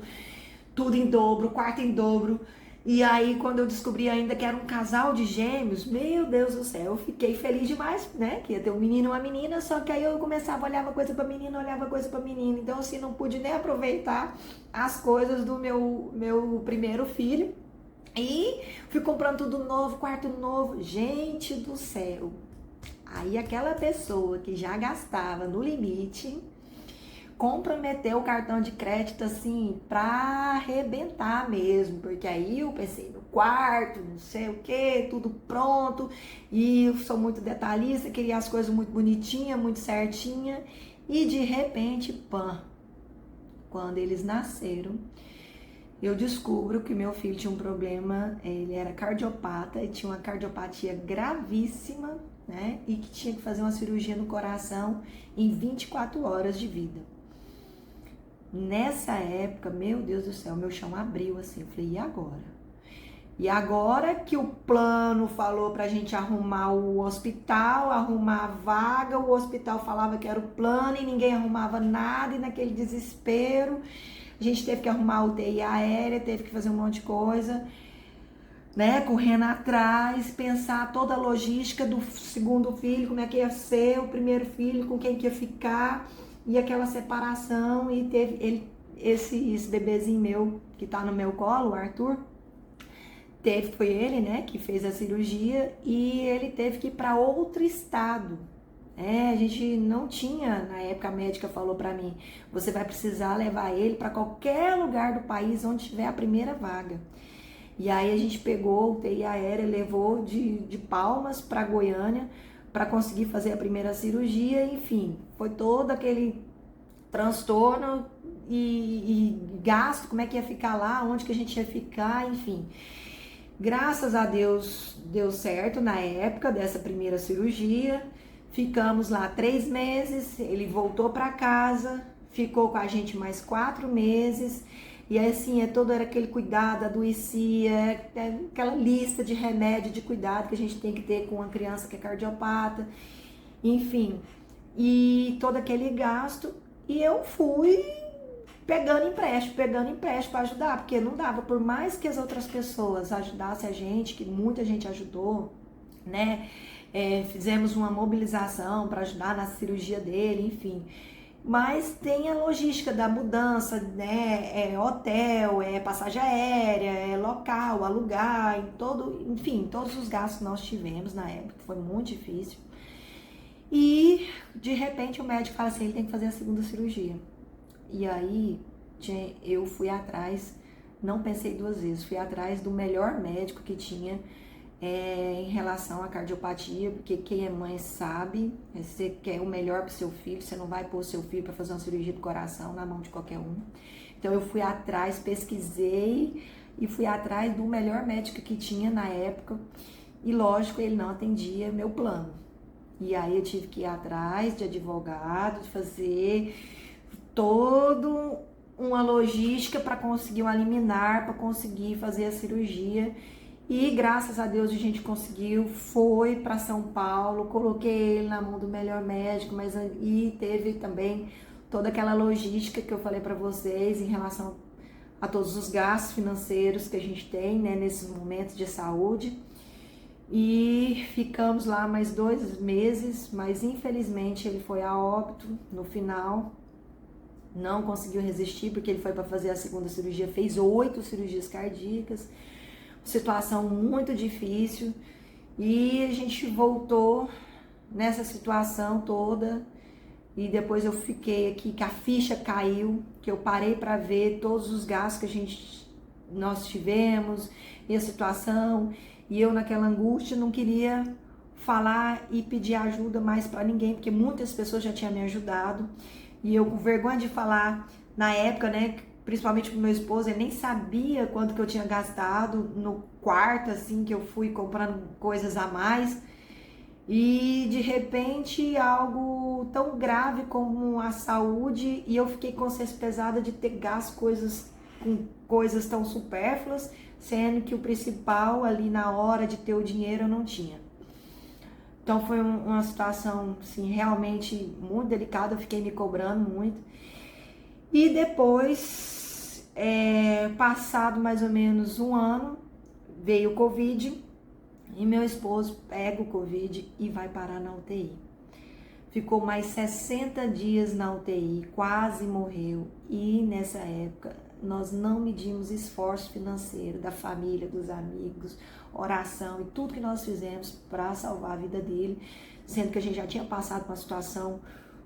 tudo em dobro, quarto em dobro. E aí, quando eu descobri ainda que era um casal de gêmeos, meu Deus do céu, eu fiquei feliz demais, né? Que ia ter um menino e uma menina, só que aí eu começava a olhar uma coisa pra menina, olhava coisa pra menina. Então, assim, não pude nem aproveitar as coisas do meu primeiro filho. E fui comprando tudo novo, quarto novo. Gente do céu. Aí aquela pessoa que já gastava no limite comprometeu o cartão de crédito assim pra arrebentar mesmo, porque aí eu pensei no quarto, não sei o que, tudo pronto, e eu sou muito detalhista, queria as coisas muito bonitinha, muito certinha, e de repente, pã, quando eles nasceram, eu descubro que meu filho tinha um problema, ele era cardiopata e tinha uma cardiopatia gravíssima, né? E que tinha que fazer uma cirurgia no coração em 24 horas de vida. Nessa época, meu Deus do céu, meu chão abriu assim. Eu falei, e agora? E agora que o plano falou pra gente arrumar o hospital, arrumar a vaga, o hospital falava que era o plano e ninguém arrumava nada, e naquele desespero, a gente teve que arrumar a UTI aérea, teve que fazer um monte de coisa, né? Correndo atrás, pensar toda a logística do segundo filho, como é que ia ser, o primeiro filho, com quem que ia ficar, e aquela separação, e teve esse bebezinho meu que tá no meu colo, o Arthur, foi ele, né, que fez a cirurgia, e ele teve que ir para outro estado. A gente não tinha, na época a médica falou para mim, você vai precisar levar ele para qualquer lugar do país onde tiver a primeira vaga. E aí a gente pegou o UTI aérea, levou de Palmas para Goiânia para conseguir fazer a primeira cirurgia, enfim, foi todo aquele transtorno e gasto, como é que ia ficar lá, onde que a gente ia ficar, enfim. Graças a Deus deu certo na época dessa primeira cirurgia. Ficamos lá 3 meses, ele voltou para casa, ficou com a gente mais 4 meses. E assim, era aquele cuidado, adoecia, aquela lista de remédio, de cuidado que a gente tem que ter com uma criança que é cardiopata, enfim. E todo aquele gasto. E eu fui pegando empréstimo para ajudar, porque não dava, por mais que as outras pessoas ajudassem a gente, que muita gente ajudou, né? Fizemos uma mobilização para ajudar na cirurgia dele, enfim. Mas tem a logística da mudança, né? Hotel, passagem aérea, local, alugar, enfim, todos os gastos que nós tivemos na época, foi muito difícil. E de repente o médico fala assim, ele tem que fazer a segunda cirurgia. E aí eu fui atrás, não pensei 2 vezes, fui atrás do melhor médico que tinha em relação à cardiopatia, porque quem é mãe sabe, você quer o melhor para o seu filho, você não vai pôr o seu filho para fazer uma cirurgia do coração na mão de qualquer um. Então eu fui atrás, pesquisei e fui atrás do melhor médico que tinha na época. E lógico, ele não atendia meu plano. E aí eu tive que ir atrás de advogado, de fazer todo uma logística para conseguir uma liminar, para conseguir fazer a cirurgia. E graças a Deus a gente conseguiu, foi para São Paulo, coloquei ele na mão do melhor médico, mas aí teve também toda aquela logística que eu falei para vocês em relação a todos os gastos financeiros que a gente tem, né, nesses momentos de saúde. E ficamos lá mais 2 meses, mas infelizmente ele foi a óbito no final. Não conseguiu resistir porque ele foi para fazer a segunda cirurgia, fez 8 cirurgias cardíacas, situação muito difícil, e a gente voltou nessa situação toda. E depois eu fiquei aqui, que a ficha caiu, que eu parei para ver todos os gastos que nós tivemos e a situação, e eu naquela angústia não queria falar e pedir ajuda mais para ninguém, porque muitas pessoas já tinham me ajudado, e eu com vergonha de falar na época, né, principalmente pro meu esposo, ele nem sabia quanto que eu tinha gastado no quarto, assim, que eu fui comprando coisas a mais. E de repente algo tão grave como a saúde, e eu fiquei com consciência pesada de ter gasto com coisas tão supérfluas, sendo que o principal ali na hora de ter o dinheiro eu não tinha. Então foi uma situação assim, realmente muito delicada, eu fiquei me cobrando muito. E depois, passado mais ou menos um ano, veio o Covid. E meu esposo pega o Covid e vai parar na UTI. Ficou mais 60 dias na UTI, quase morreu. E nessa época nós não medimos esforço financeiro da família, dos amigos, oração e tudo que nós fizemos para salvar a vida dele, sendo que a gente já tinha passado por uma situação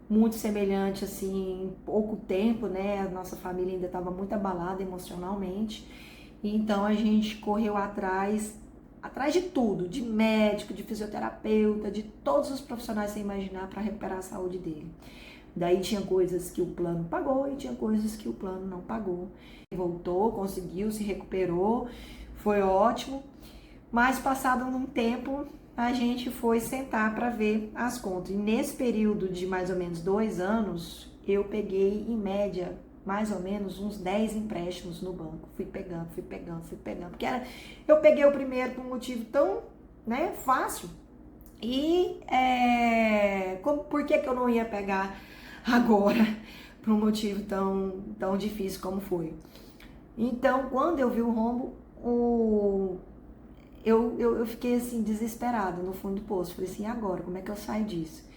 muito semelhante assim em pouco tempo, né? A nossa família ainda estava muito abalada emocionalmente. Então a gente correu atrás de tudo, de médico, de fisioterapeuta, de todos os profissionais que você imaginar para recuperar a saúde dele. Daí tinha coisas que o plano pagou e tinha coisas que o plano não pagou. Voltou, conseguiu, se recuperou, foi ótimo, mas passado um tempo a gente foi sentar para ver as contas. E nesse período de mais ou menos 2 anos, eu peguei em média mais ou menos uns 10 empréstimos no banco. Fui pegando. Porque eu peguei o primeiro por um motivo tão, né, fácil. E por que eu não ia pegar agora por um motivo tão difícil como foi? Então, quando eu vi o rombo, eu fiquei assim, desesperada no fundo do poço. Falei assim, agora, como é que eu saio disso?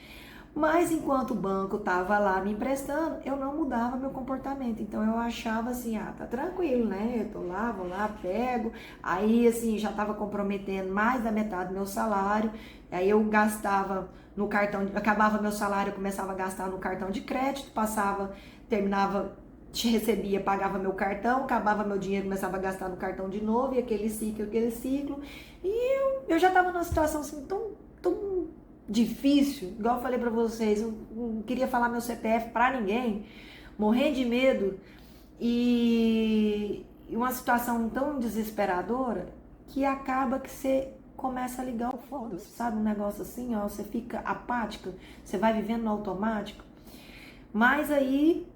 Mas enquanto o banco estava lá me emprestando, eu não mudava meu comportamento. Então eu achava assim, tá tranquilo, né? Eu tô lá, vou lá, pego. Aí assim, já estava comprometendo mais da metade do meu salário. Aí eu gastava no cartão, acabava meu salário, eu começava a gastar no cartão de crédito, terminava, recebia, pagava meu cartão, acabava meu dinheiro, começava a gastar no cartão de novo, e aquele ciclo. E eu já estava numa situação assim tão difícil, igual eu falei pra vocês, eu não queria falar meu CPF pra ninguém, morrendo de medo, e uma situação tão desesperadora que acaba que você começa a ligar o foda-se, sabe? Um negócio assim, ó, você fica apática, você vai vivendo no automático. Mas aí,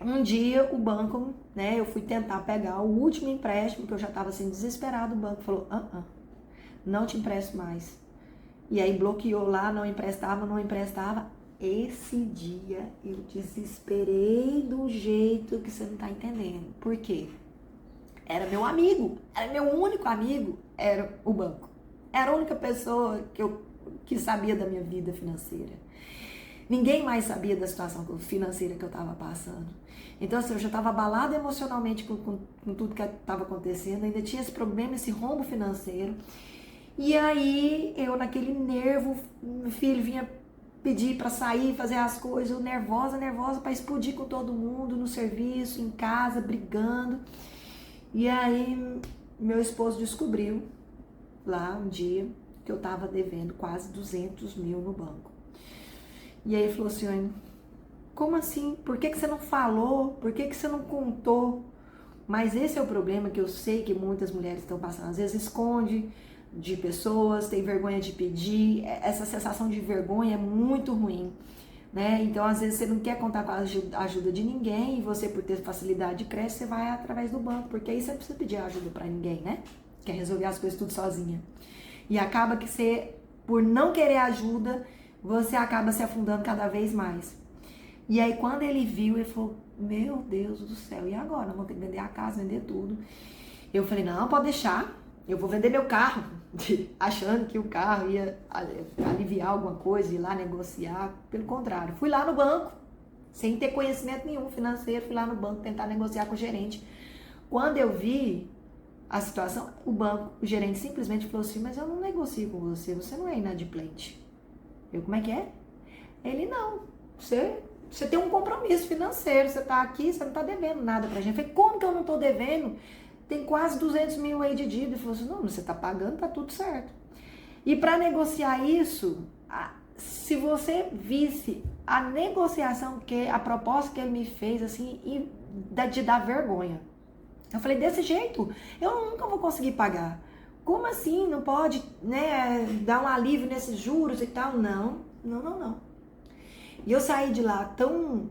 um dia o banco, né, eu fui tentar pegar o último empréstimo, que eu já tava assim desesperado, o banco falou, não te empresto mais. E aí bloqueou lá, não emprestava. Esse dia eu desesperei do jeito que você não tá entendendo. Por quê? Era meu amigo, era meu único amigo, era o banco. Era a única pessoa que sabia da minha vida financeira. Ninguém mais sabia da situação financeira que eu estava passando. Então, assim, eu já estava abalada emocionalmente com tudo que estava acontecendo, ainda tinha esse problema, esse rombo financeiro. E aí, eu naquele nervo, meu filho vinha pedir para sair, fazer as coisas, eu nervosa para explodir com todo mundo, no serviço, em casa, brigando. E aí, meu esposo descobriu, lá um dia, que eu tava devendo quase 200 mil no banco. E aí ele falou assim, como assim? Por que você não falou? Por que você não contou? Mas esse é o problema que eu sei que muitas mulheres estão passando. Às vezes esconde de pessoas, tem vergonha de pedir. Essa sensação de vergonha é muito ruim, né? Então, às vezes, você não quer contar com a ajuda de ninguém e você, por ter facilidade de crédito, você vai através do banco, porque aí você não precisa pedir ajuda para ninguém, né? Quer resolver as coisas tudo sozinha. E acaba que você, por não querer ajuda, você acaba se afundando cada vez mais. E aí, quando ele viu, ele falou, meu Deus do céu, e agora? Vou ter que vender a casa, vender tudo. Eu falei, não, pode deixar, eu vou vender meu carro, achando que o carro ia aliviar alguma coisa, ir lá negociar. Pelo contrário, fui lá no banco, sem ter conhecimento nenhum financeiro, fui lá no banco tentar negociar com o gerente. Quando eu vi a situação, o gerente simplesmente falou assim, mas eu não negocio com você, você não é inadimplente. Eu, como é que é? Ele, não, você tem um compromisso financeiro, você tá aqui, você não tá devendo nada pra gente. Eu falei, como que eu não tô devendo? Tem quase 200 mil aí de dívida. Ele falou assim, não, você tá pagando, tá tudo certo. E para negociar isso, se você visse a negociação, a proposta que ele me fez, assim, de dar vergonha. Eu falei, desse jeito, eu nunca vou conseguir pagar. Como assim? Não pode, né, dar um alívio nesses juros e tal? Não. E eu saí de lá tão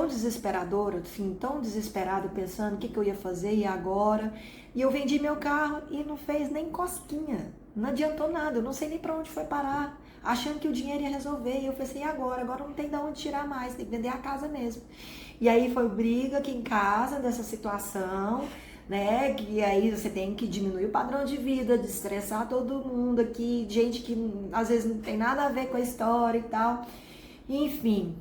desesperadora, assim, tão desesperada, pensando o que eu ia fazer e agora. E eu vendi meu carro e não fez nem cosquinha. Não adiantou nada, eu não sei nem para onde foi parar. Achando que o dinheiro ia resolver. E eu pensei, e agora? Agora não tem de onde tirar mais, tem que vender a casa mesmo. E aí foi briga aqui em casa dessa situação, né? Que aí você tem que diminuir o padrão de vida, desestressar todo mundo aqui, gente que às vezes não tem nada a ver com a história e tal. Enfim,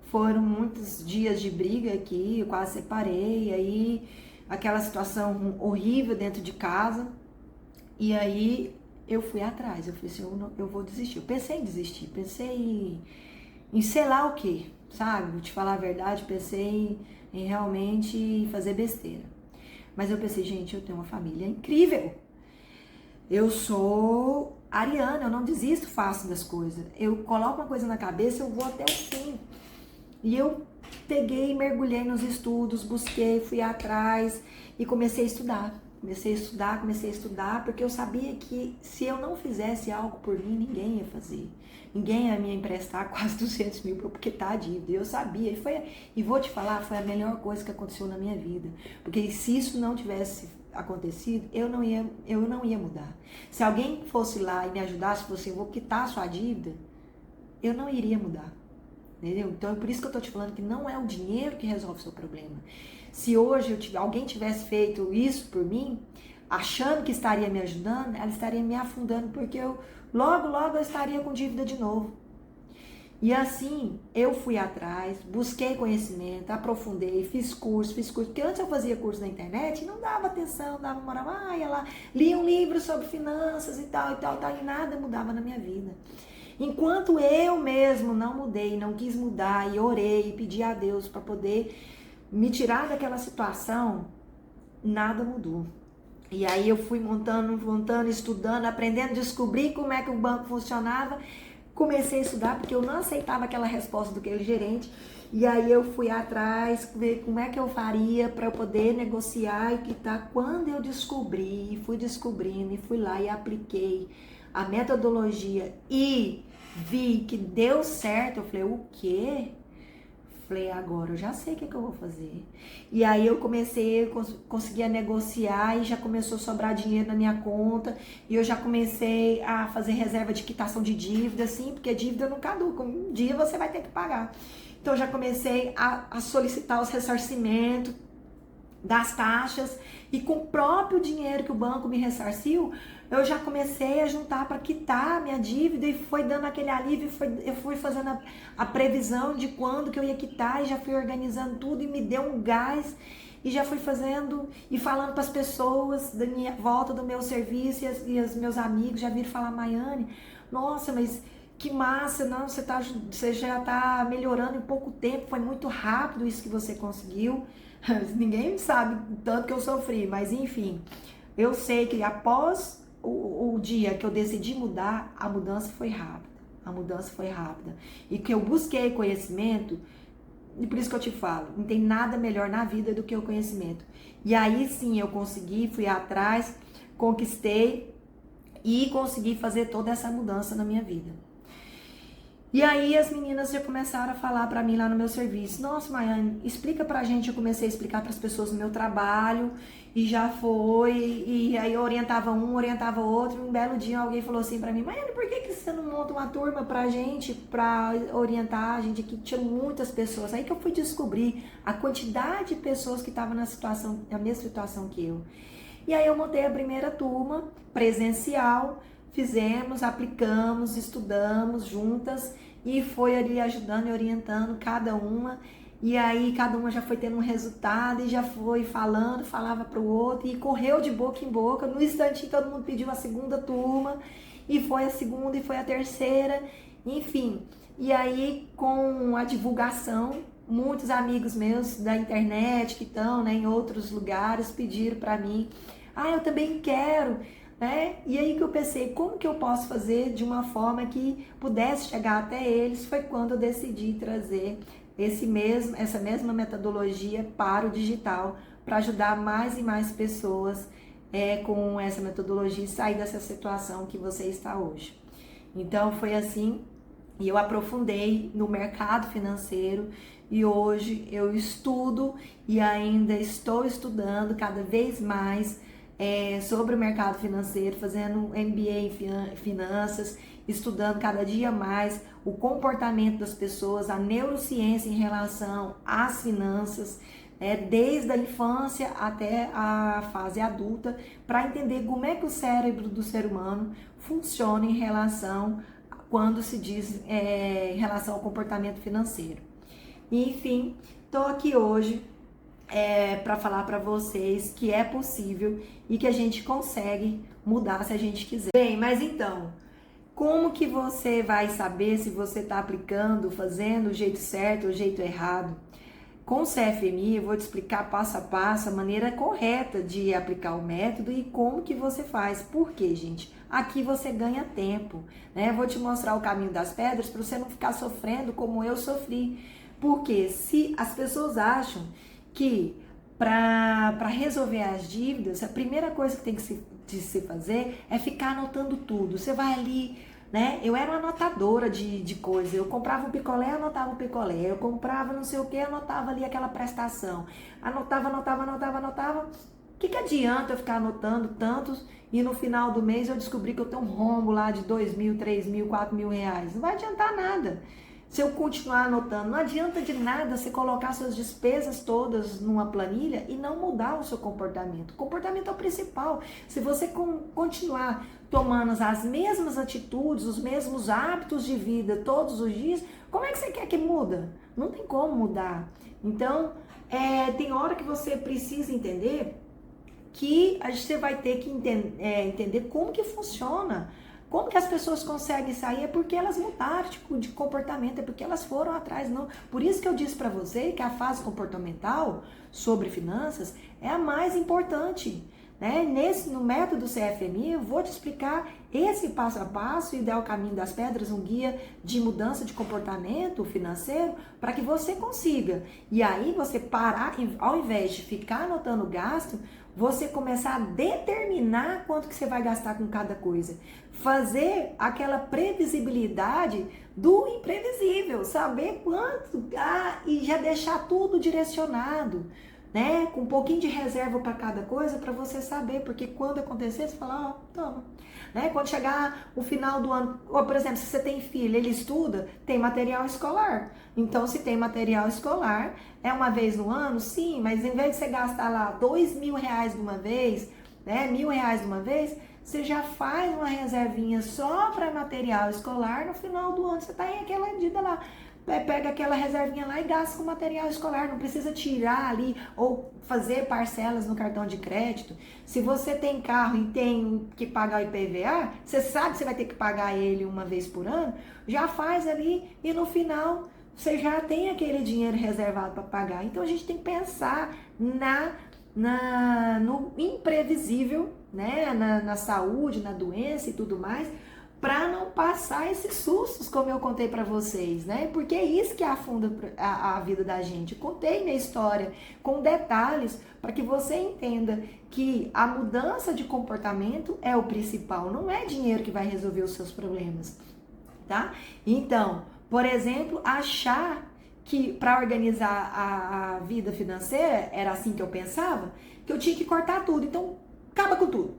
foram muitos dias de briga aqui, eu quase separei, aí aquela situação horrível dentro de casa. E aí eu fui atrás, eu falei assim, eu vou desistir. Eu pensei em desistir, pensei em sei lá o que, sabe? Vou te falar a verdade, pensei em realmente fazer besteira. Mas eu pensei, gente, eu tenho uma família incrível. Eu sou ariana, eu não desisto fácil das coisas. Eu coloco uma coisa na cabeça, eu vou até o fim. E eu peguei, mergulhei nos estudos, busquei, fui atrás e comecei a estudar. Comecei a estudar, porque eu sabia que se eu não fizesse algo por mim, ninguém ia fazer. Ninguém ia me emprestar quase 200 mil porque tá a dívida. Eu sabia. E vou te falar, foi a melhor coisa que aconteceu na minha vida. Porque se isso não tivesse acontecido, eu não ia mudar. Se alguém fosse lá e me ajudasse, fosse assim, eu vou quitar a sua dívida, eu não iria mudar. Entendeu? Então é por isso que eu tô te falando que não é o dinheiro que resolve o seu problema. Se hoje alguém tivesse feito isso por mim, achando que estaria me ajudando, ela estaria me afundando, porque logo eu estaria com dívida de novo. E assim, eu fui atrás, busquei conhecimento, aprofundei, fiz curso, porque antes eu fazia curso na internet e não dava atenção, dava moral, ia lá, lia um livro sobre finanças e tal, e nada mudava na minha vida. Enquanto eu mesmo não mudei, não quis mudar e orei e pedi a Deus para poder me tirar daquela situação, nada mudou. E aí eu fui montando, estudando, aprendendo, descobri como é que o banco funcionava. Comecei a estudar porque eu não aceitava aquela resposta do aquele gerente. E aí eu fui atrás, ver como é que eu faria para eu poder negociar e quitar. Quando eu fui descobrindo e fui lá e apliquei a metodologia e vi que deu certo, eu falei, o quê? Falei, agora eu já sei o que eu vou fazer. E aí eu conseguia negociar e já começou a sobrar dinheiro na minha conta. E eu já comecei a fazer reserva de quitação de dívida, assim, porque dívida não caduca. Um dia você vai ter que pagar. Então eu já comecei a solicitar os ressarcimentos das taxas. E com o próprio dinheiro que o banco me ressarciu, eu já comecei a juntar para quitar a minha dívida e foi dando aquele alívio, eu fui fazendo a previsão de quando que eu ia quitar e já fui organizando tudo e me deu um gás e já fui fazendo e falando para as pessoas da minha volta do meu serviço e os meus amigos já viram falar, Maiane, nossa, mas que massa, não, você já está melhorando em pouco tempo, foi muito rápido isso que você conseguiu. Ninguém sabe tanto que eu sofri, mas enfim, eu sei que após o dia que eu decidi mudar, a mudança foi rápida. E que eu busquei conhecimento, E por isso que eu te falo, não tem nada melhor na vida do que o conhecimento. E aí sim eu consegui, fui atrás, conquistei e consegui fazer toda essa mudança na minha vida. E aí as meninas já começaram a falar pra mim lá no meu serviço: nossa, Maiane, explica pra gente. Eu comecei a explicar pras pessoas no meu trabalho e já foi, e aí eu orientava um, orientava outro. Um belo dia alguém falou assim pra mim: Maiane, por que você não monta uma turma pra gente, pra orientar a gente aqui? Tinha muitas pessoas. Aí que eu fui descobrir a quantidade de pessoas que estavam na mesma situação que eu. E aí eu montei a primeira turma presencial, fizemos, aplicamos, estudamos juntas e foi ali ajudando e orientando cada uma. E aí cada uma já foi tendo um resultado e já foi falando, falava para o outro e correu de boca em boca. No instantinho todo mundo pediu a segunda turma e foi a segunda e foi a terceira, enfim. E aí com a divulgação, muitos amigos meus da internet que estão, né, em outros lugares pediram para mim: ah, eu também quero, né? E aí que eu pensei, como que eu posso fazer de uma forma que pudesse chegar até eles? Foi quando eu decidi trazer essa mesma metodologia para o digital, para ajudar mais e mais pessoas com essa metodologia e sair dessa situação que você está hoje. Então foi assim, e eu aprofundei no mercado financeiro e hoje eu estudo e ainda estou estudando cada vez mais sobre o mercado financeiro, fazendo MBA em finanças, estudando cada dia mais o comportamento das pessoas, a neurociência em relação às finanças, desde a infância até a fase adulta, para entender como é que o cérebro do ser humano funciona em relação, quando se diz em relação ao comportamento financeiro. E, enfim, estou aqui hoje para falar para vocês que é possível e que a gente consegue mudar se a gente quiser. Bem, mas então, como que você vai saber se você está aplicando, fazendo o jeito certo ou o jeito errado? Com o CFMI eu vou te explicar passo a passo a maneira correta de aplicar o método e como que você faz. Por quê, gente? Aqui você ganha tempo, né? Eu vou te mostrar o caminho das pedras para você não ficar sofrendo como eu sofri. Porque se as pessoas acham que para resolver as dívidas, a primeira coisa que tem que se fazer é ficar anotando tudo. Você vai ali, né? Eu era uma anotadora de coisas. Eu comprava um picolé, anotava o picolé. Eu comprava não sei o que, anotava ali aquela prestação. Anotava. O que adianta eu ficar anotando tantos e no final do mês eu descobri que eu tenho um rombo lá de 2 mil, 3 mil, 4 mil reais? Não vai adiantar nada. Se eu continuar anotando, não adianta de nada você colocar suas despesas todas numa planilha e não mudar o seu comportamento. O comportamento é o principal. Se você continuar tomando as mesmas atitudes, os mesmos hábitos de vida todos os dias, como é que você quer que muda? Não tem como mudar. Então, tem hora que você precisa entender que você vai ter que entender como que funciona. Como que as pessoas conseguem sair? É porque elas mudaram de comportamento, é porque elas foram atrás. Não. Por isso que eu disse para você que a fase comportamental sobre finanças é a mais importante. Né? No método CFMI, eu vou te explicar esse passo a passo e dar o caminho das pedras, um guia de mudança de comportamento financeiro para que você consiga. E aí você parar, ao invés de ficar anotando gasto, você começar a determinar quanto que você vai gastar com cada coisa. Fazer aquela previsibilidade do imprevisível, saber quanto e já deixar tudo direcionado, né? Com um pouquinho de reserva para cada coisa, para você saber, porque quando acontecer, você fala, toma. Né? Quando chegar o final do ano, ou por exemplo, se você tem filho, ele estuda, tem material escolar. Então, se tem material escolar, é uma vez no ano? Sim, mas em vez de você gastar lá 2 mil reais de uma vez, né, R$1.000 de uma vez, você já faz uma reservinha só para material escolar, no final do ano você tá em aquela dívida lá. Pega aquela reservinha lá e gasta com material escolar, não precisa tirar ali ou fazer parcelas no cartão de crédito. Se você tem carro e tem que pagar o IPVA, você sabe que você vai ter que pagar ele uma vez por ano, já faz ali e no final você já tem aquele dinheiro reservado para pagar. Então a gente tem que pensar no imprevisível, né? Na saúde, na doença e tudo mais, para não passar esses sustos, como eu contei para vocês, né? Porque é isso que afunda a vida da gente. Eu contei minha história com detalhes para que você entenda que a mudança de comportamento é o principal, não é dinheiro que vai resolver os seus problemas, tá? Então, por exemplo, achar que para organizar a vida financeira, era assim que eu pensava, que eu tinha que cortar tudo. Então, acaba com tudo.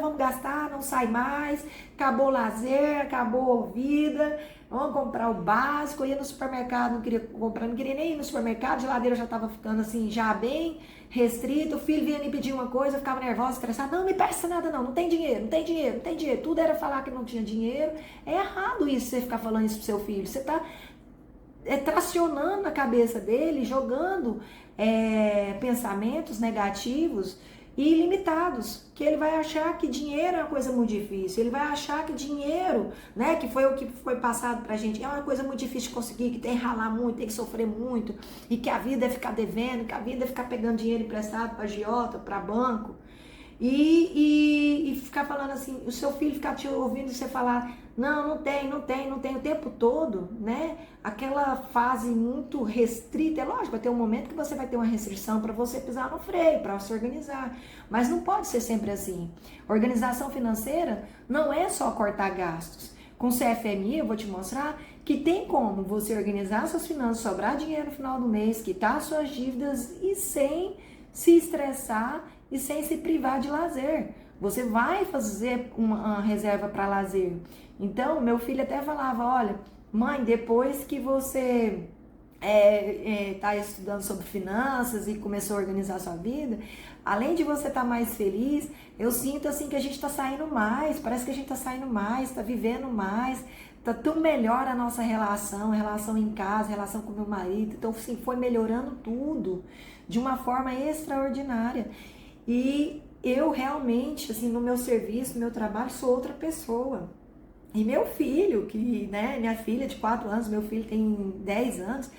Vamos gastar, não sai mais, acabou o lazer, acabou a vida, vamos comprar o básico. Eu ia no supermercado, não queria comprar, não queria nem ir no supermercado, a geladeira já estava ficando assim, já bem restrita. O filho vinha me pedir uma coisa, eu ficava nervosa, estressada, não me peça nada não tem dinheiro, não tem dinheiro, não tem dinheiro. Tudo era falar que não tinha dinheiro. É errado isso, você ficar falando isso pro seu filho. Você tá tracionando a cabeça dele, jogando pensamentos negativos e ilimitados, que ele vai achar que dinheiro é uma coisa muito difícil, ele vai achar que dinheiro, né, que foi o que foi passado pra gente, é uma coisa muito difícil de conseguir, que tem que ralar muito, tem que sofrer muito, e que a vida é ficar devendo, que a vida é ficar pegando dinheiro emprestado pra agiota, pra banco, e ficar falando assim, o seu filho ficar te ouvindo você falar, não tem o tempo todo, né? Aquela fase muito restrita, é lógico, vai ter um momento que você vai ter uma restrição para você pisar no freio, para se organizar, mas não pode ser sempre assim. Organização financeira não é só cortar gastos. Com o CFMI eu vou te mostrar que tem como você organizar suas finanças, sobrar dinheiro no final do mês, quitar suas dívidas e sem se estressar e sem se privar de lazer. Você vai fazer uma reserva para lazer. Então, meu filho até falava, olha, mãe, depois que você tá estudando sobre finanças e começou a organizar a sua vida, além de você estar mais feliz, eu sinto assim que a gente está saindo mais, parece que a gente está saindo mais, está vivendo mais, tá tão melhor a nossa relação em casa, relação com meu marido, então assim, foi melhorando tudo de uma forma extraordinária. E eu realmente, assim, no meu serviço, no meu trabalho, sou outra pessoa. E meu filho, que, né, minha filha de 4 anos, meu filho tem 10 anos,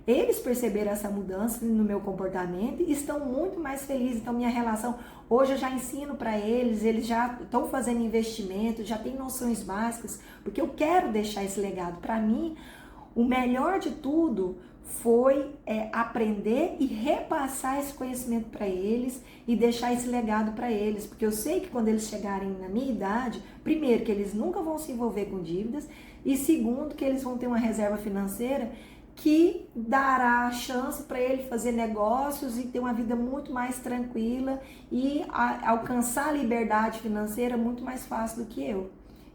eles perceberam essa mudança no meu comportamento e estão muito mais felizes. Então, minha relação, hoje eu já ensino para eles já estão fazendo investimento, já têm noções básicas, porque eu quero deixar esse legado. Para mim, o melhor de tudo foi aprender e repassar esse conhecimento para eles e deixar esse legado para eles, porque eu sei que quando eles chegarem na minha idade, primeiro, que eles nunca vão se envolver com dívidas, e segundo, que eles vão ter uma reserva financeira que dará chance para ele fazer negócios e ter uma vida muito mais tranquila e alcançar a liberdade financeira muito mais fácil do que eu,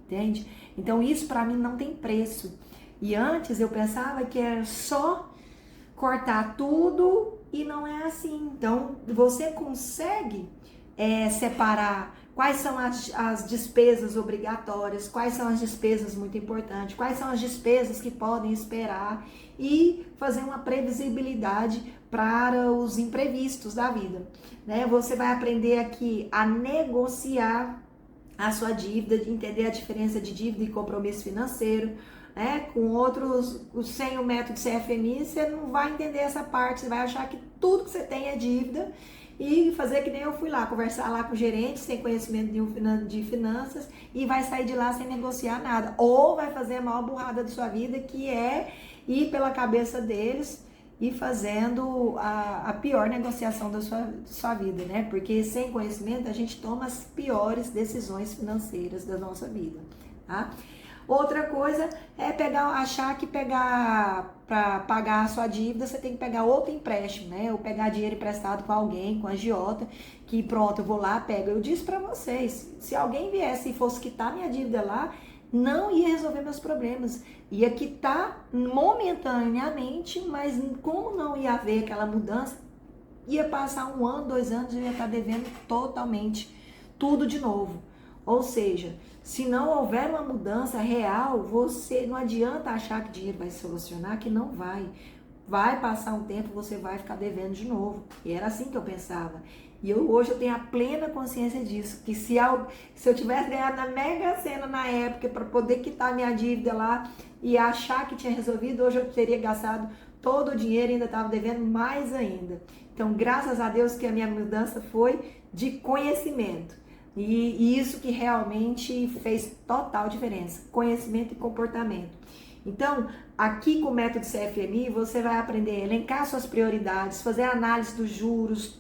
entende? Então isso para mim não tem preço. E antes eu pensava que era só cortar tudo e não é assim. Então você consegue separar quais são as despesas obrigatórias, quais são as despesas muito importantes, quais são as despesas que podem esperar e fazer uma previsibilidade para os imprevistos da vida, né? Você vai aprender aqui a negociar a sua dívida, de entender a diferença de dívida e compromisso financeiro, né? Com outros, sem o método CFMI, você não vai entender essa parte, você vai achar que tudo que você tem é dívida e fazer que nem eu fui lá, conversar lá com o gerente, sem conhecimento de finanças, e vai sair de lá sem negociar nada. Ou vai fazer a maior burrada da sua vida, que é ir pela cabeça deles e fazendo a pior negociação da sua vida, né? Porque sem conhecimento a gente toma as piores decisões financeiras da nossa vida, tá? Outra coisa é achar que para pagar a sua dívida, você tem que pegar outro empréstimo, né? Ou pegar dinheiro emprestado com alguém, com a agiota, que pronto, eu vou lá, pego. Eu disse para vocês, se alguém viesse e fosse quitar minha dívida lá, não ia resolver meus problemas. Ia quitar momentaneamente, mas como não ia haver aquela mudança, ia passar 1 ano, 2 anos, eu ia estar devendo totalmente tudo de novo. Ou seja, se não houver uma mudança real, você não adianta achar que dinheiro vai se solucionar, que não vai. Vai passar um tempo, você vai ficar devendo de novo. E era assim que eu pensava. E hoje eu tenho a plena consciência disso, que se eu tivesse ganhado na Mega Sena na época para poder quitar minha dívida lá e achar que tinha resolvido, hoje eu teria gastado todo o dinheiro e ainda estava devendo mais ainda. Então, graças a Deus que a minha mudança foi de conhecimento. E isso que realmente fez total diferença, conhecimento e comportamento. Então, aqui com o método CFMI, você vai aprender a elencar suas prioridades, fazer análise dos juros,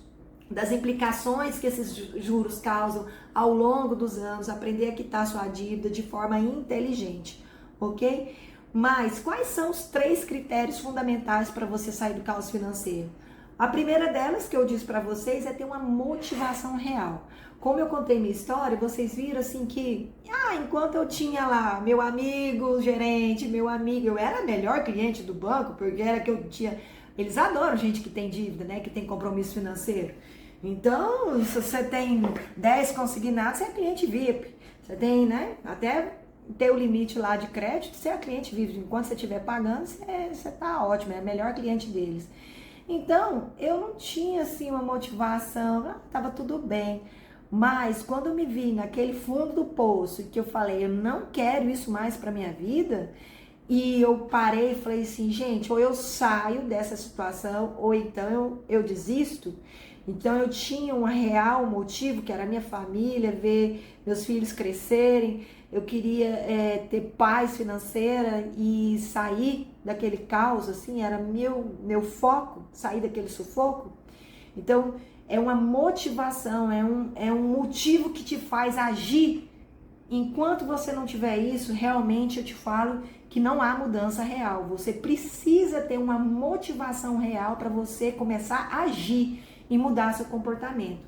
das implicações que esses juros causam ao longo dos anos, aprender a quitar sua dívida de forma inteligente, ok? Mas quais são os 3 critérios fundamentais para você sair do caos financeiro? A primeira delas que eu disse para vocês é ter uma motivação real. Como eu contei minha história, vocês viram assim que, enquanto eu tinha lá meu amigo, gerente, eu era a melhor cliente do banco, porque era que eu tinha. Eles adoram gente que tem dívida, né? Que tem compromisso financeiro. Então, se você tem 10 consignados, você é cliente VIP. Você tem, né? Até ter o limite lá de crédito, você é cliente VIP. Enquanto você estiver pagando, você tá ótimo, é o melhor cliente deles. Então, eu não tinha assim uma motivação, tava tudo bem. Mas quando eu me vi naquele fundo do poço, que eu falei, eu não quero isso mais para minha vida, e eu parei e falei assim, gente, ou eu saio dessa situação, ou então eu desisto. Então eu tinha um real motivo, que era a minha família, ver meus filhos crescerem, eu queria ter paz financeira e sair daquele caos, assim, era meu foco, sair daquele sufoco. Então é uma motivação, é um motivo que te faz agir. Enquanto você não tiver isso, realmente eu te falo que não há mudança real. Você precisa ter uma motivação real para você começar a agir e mudar seu comportamento.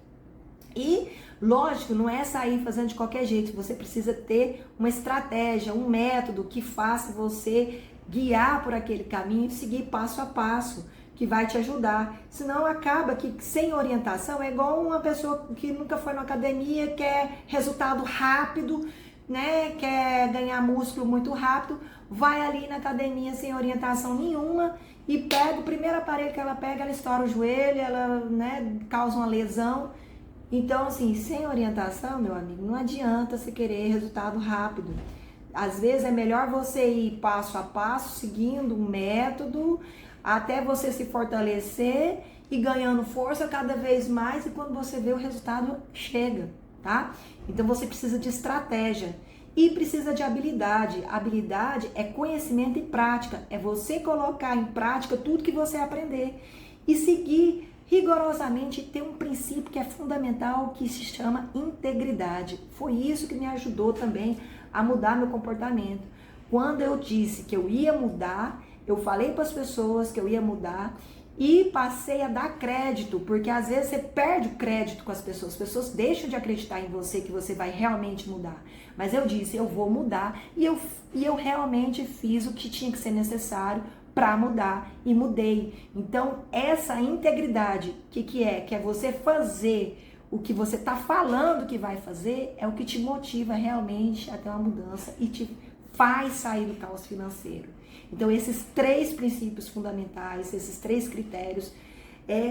E, lógico, não é sair fazendo de qualquer jeito. Você precisa ter uma estratégia, um método que faça você guiar por aquele caminho e seguir passo a passo, que vai te ajudar. Senão acaba que sem orientação é igual uma pessoa que nunca foi na academia, quer resultado rápido, né? Quer ganhar músculo muito rápido, vai ali na academia sem orientação nenhuma e pega o primeiro aparelho que ela pega, ela estoura o joelho, ela, né, causa uma lesão. Então, assim, sem orientação, meu amigo, não adianta você querer resultado rápido. Às vezes é melhor você ir passo a passo, seguindo um método, até você se fortalecer e ganhando força cada vez mais, e quando você vê o resultado, chega, tá? Então você precisa de estratégia e precisa de habilidade. Habilidade é conhecimento e prática, é você colocar em prática tudo que você aprender e seguir rigorosamente. Ter um princípio que é fundamental, que se chama integridade. Foi isso que me ajudou também a mudar meu comportamento. Quando eu disse que eu ia mudar, eu falei para as pessoas que eu ia mudar e passei a dar crédito, porque às vezes você perde o crédito com as pessoas deixam de acreditar em você que você vai realmente mudar. Mas eu disse, eu vou mudar, e eu realmente fiz o que tinha que ser necessário para mudar e mudei. Então, essa integridade, que é? Que é você fazer o que você está falando que vai fazer, é o que te motiva realmente a ter uma mudança e te faz sair do caos financeiro. Então, esses 3 princípios fundamentais, esses 3 critérios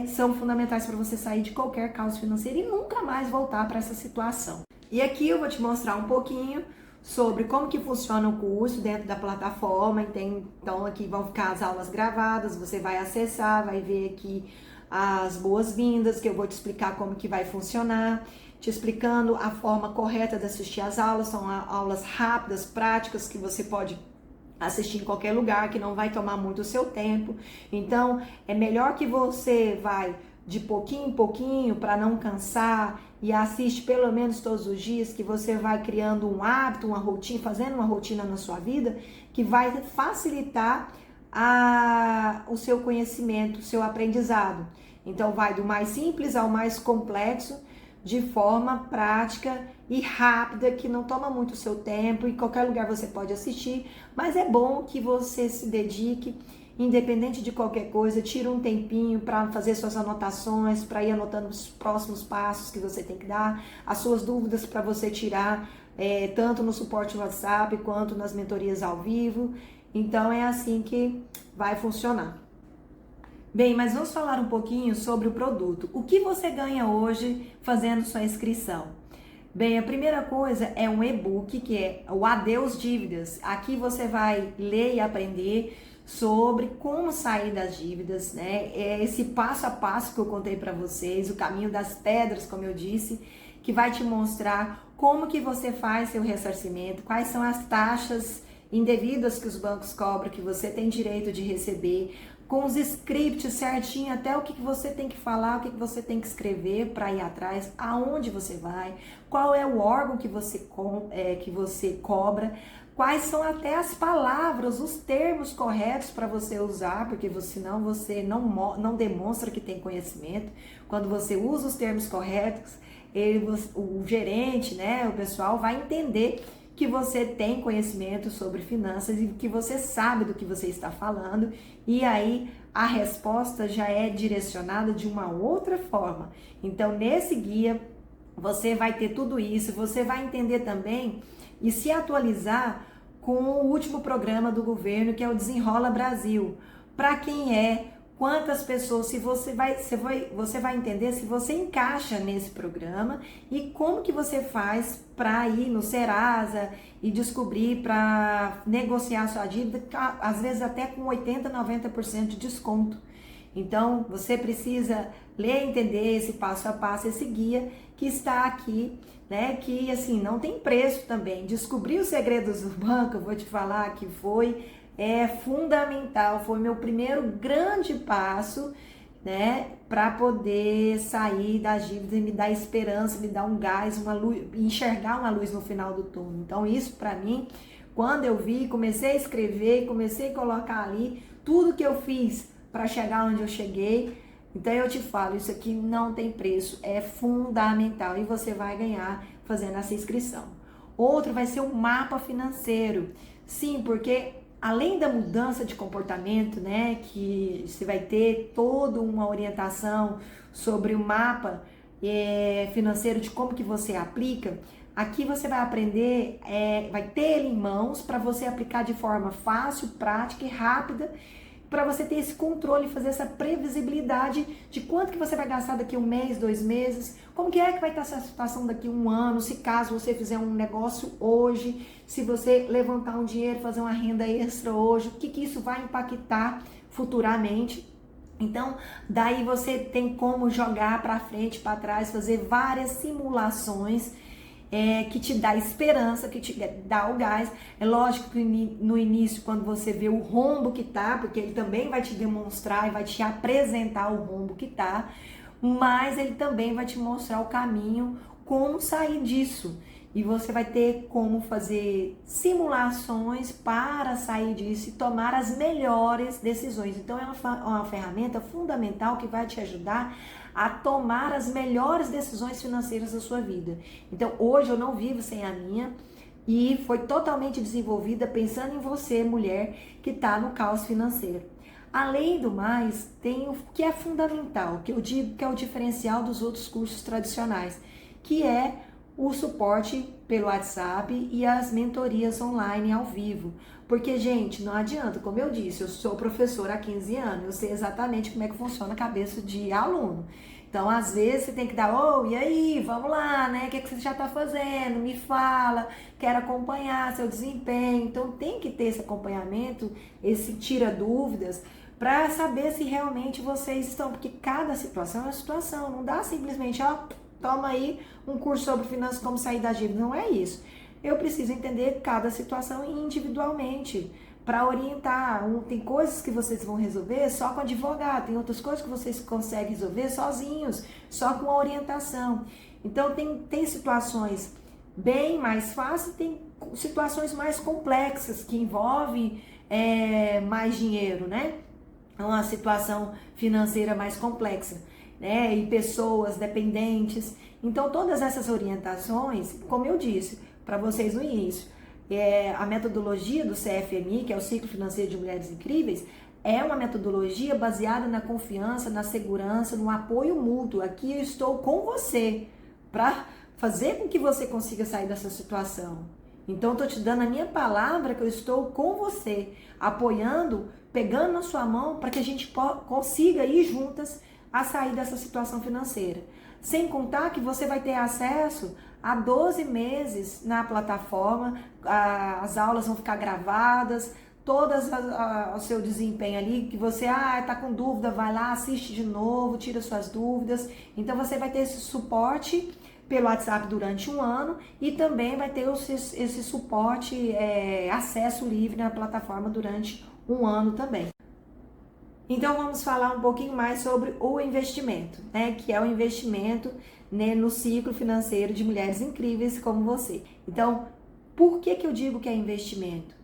são fundamentais para você sair de qualquer caos financeiro e nunca mais voltar para essa situação. E aqui eu vou te mostrar um pouquinho sobre como que funciona o curso dentro da plataforma. Então aqui vão ficar as aulas gravadas, você vai acessar, vai ver aqui as boas-vindas, que eu vou te explicar como que vai funcionar, te explicando a forma correta de assistir às aulas. São aulas rápidas, práticas, que você pode assistir em qualquer lugar, que não vai tomar muito o seu tempo. Então é melhor que você vai de pouquinho em pouquinho para não cansar e assiste pelo menos todos os dias, que você vai criando um hábito, uma rotina, fazendo uma rotina na sua vida que vai facilitar o seu conhecimento, o seu aprendizado. Então vai do mais simples ao mais complexo, de forma prática e rápida, que não toma muito o seu tempo, em qualquer lugar você pode assistir, mas é bom que você se dedique, independente de qualquer coisa, tira um tempinho para fazer suas anotações, para ir anotando os próximos passos que você tem que dar, as suas dúvidas para você tirar, tanto no suporte WhatsApp quanto nas mentorias ao vivo. Então é assim que vai funcionar. Bem, mas vamos falar um pouquinho sobre o produto. O que você ganha hoje fazendo sua inscrição? Bem, a primeira coisa é um e-book, que é o Adeus Dívidas. Aqui você vai ler e aprender sobre como sair das dívidas, né? É esse passo a passo que eu contei para vocês, o caminho das pedras, como eu disse. que vai te mostrar como que você faz seu ressarcimento, quais são as taxas indevidas que os bancos cobram, que você tem direito de receber, com os scripts certinho, até o que você tem que falar, o que você tem que escrever para ir atrás, aonde você vai, qual é o órgão que você cobra, quais são até as palavras, os termos corretos para você usar, porque senão você não demonstra que tem conhecimento. Quando você usa os termos corretos, o gerente, né, o pessoal vai entender que você tem conhecimento sobre finanças e que você sabe do que você está falando, e aí a resposta já é direcionada de uma outra forma. Então, nesse guia, você vai ter tudo isso, você vai entender também e se atualizar com o último programa do governo, que é o Desenrola Brasil. Para quem é, quantas pessoas, se você vai entender se você encaixa nesse programa e como que você faz para ir no Serasa e descobrir para negociar sua dívida, às vezes até com 80, 90% de desconto. Então, você precisa ler e entender esse passo a passo, esse guia que está aqui, né? Que assim, não tem preço também. Descobrir os segredos do banco, eu vou te falar que foi fundamental, foi meu primeiro grande passo, né, para poder sair das dívidas e me dar esperança, me dar um gás, uma luz, enxergar uma luz no final do túnel. Então isso para mim, quando eu vi, comecei a escrever, comecei a colocar ali tudo que eu fiz para chegar onde eu cheguei. Então eu te falo, isso aqui não tem preço, é fundamental e você vai ganhar fazendo essa inscrição. Outro vai ser o mapa financeiro. Sim, porque além da mudança de comportamento, né, que você vai ter toda uma orientação sobre o mapa financeiro de como que você aplica, aqui você vai aprender, vai ter ele em mãos para você aplicar de forma fácil, prática e rápida, para você ter esse controle, fazer essa previsibilidade de quanto que você vai gastar daqui um mês, 2 meses, como que vai estar essa situação daqui um ano, se caso você fizer um negócio hoje, se você levantar um dinheiro, fazer uma renda extra hoje, o que isso vai impactar futuramente. Então, daí você tem como jogar para frente, para trás, fazer várias simulações que te dá esperança, que te dá o gás. É lógico que no início, quando você vê o rombo que tá, porque ele também vai te demonstrar e vai te apresentar o rombo que tá, mas ele também vai te mostrar o caminho, como sair disso. E você vai ter como fazer simulações para sair disso e tomar as melhores decisões. Então é uma ferramenta fundamental que vai te ajudar a tomar as melhores decisões financeiras da sua vida. Então hoje eu não vivo sem a minha e foi totalmente desenvolvida pensando em você, mulher, que está no caos financeiro. Além do mais, tem o que é fundamental, que eu digo que é o diferencial dos outros cursos tradicionais, que é o suporte pelo WhatsApp e as mentorias online ao vivo. Porque, gente, não adianta, como eu disse, eu sou professora há 15 anos, eu sei exatamente como é que funciona a cabeça de aluno. Então, às vezes, você tem que dar, e aí, vamos lá, né? O que você já está fazendo? Me fala, quero acompanhar seu desempenho. Então, tem que ter esse acompanhamento, esse tira dúvidas, para saber se realmente vocês estão, porque cada situação é uma situação, não dá simplesmente, toma aí um curso sobre finanças, como sair da dívida. Não é isso. Eu preciso entender cada situação individualmente para orientar. Tem coisas que vocês vão resolver só com advogado, tem outras coisas que vocês conseguem resolver sozinhos, só com a orientação. Então tem situações bem mais fáceis, tem situações mais complexas que envolvem mais dinheiro, né? Uma situação financeira mais complexa, né? E pessoas dependentes. Então, todas essas orientações, como eu disse para vocês no início, a metodologia do CFMI, que é o Ciclo Financeiro de Mulheres Incríveis, é uma metodologia baseada na confiança, na segurança, no apoio mútuo. Aqui eu estou com você para fazer com que você consiga sair dessa situação. Então, estou te dando a minha palavra que eu estou com você, apoiando, pegando na sua mão para que a gente consiga ir juntas a sair dessa situação financeira. Sem contar que você vai ter acesso a 12 meses na plataforma, as aulas vão ficar gravadas, todas o seu desempenho ali, que você tá com dúvida, vai lá, assiste de novo, tira suas dúvidas. Então você vai ter esse suporte pelo WhatsApp durante um ano e também vai ter esse suporte, acesso livre na plataforma durante um ano também. Então vamos falar um pouquinho mais sobre o investimento, né? Que é o investimento, né, no ciclo financeiro de mulheres incríveis como você. Então, por que eu digo que é investimento?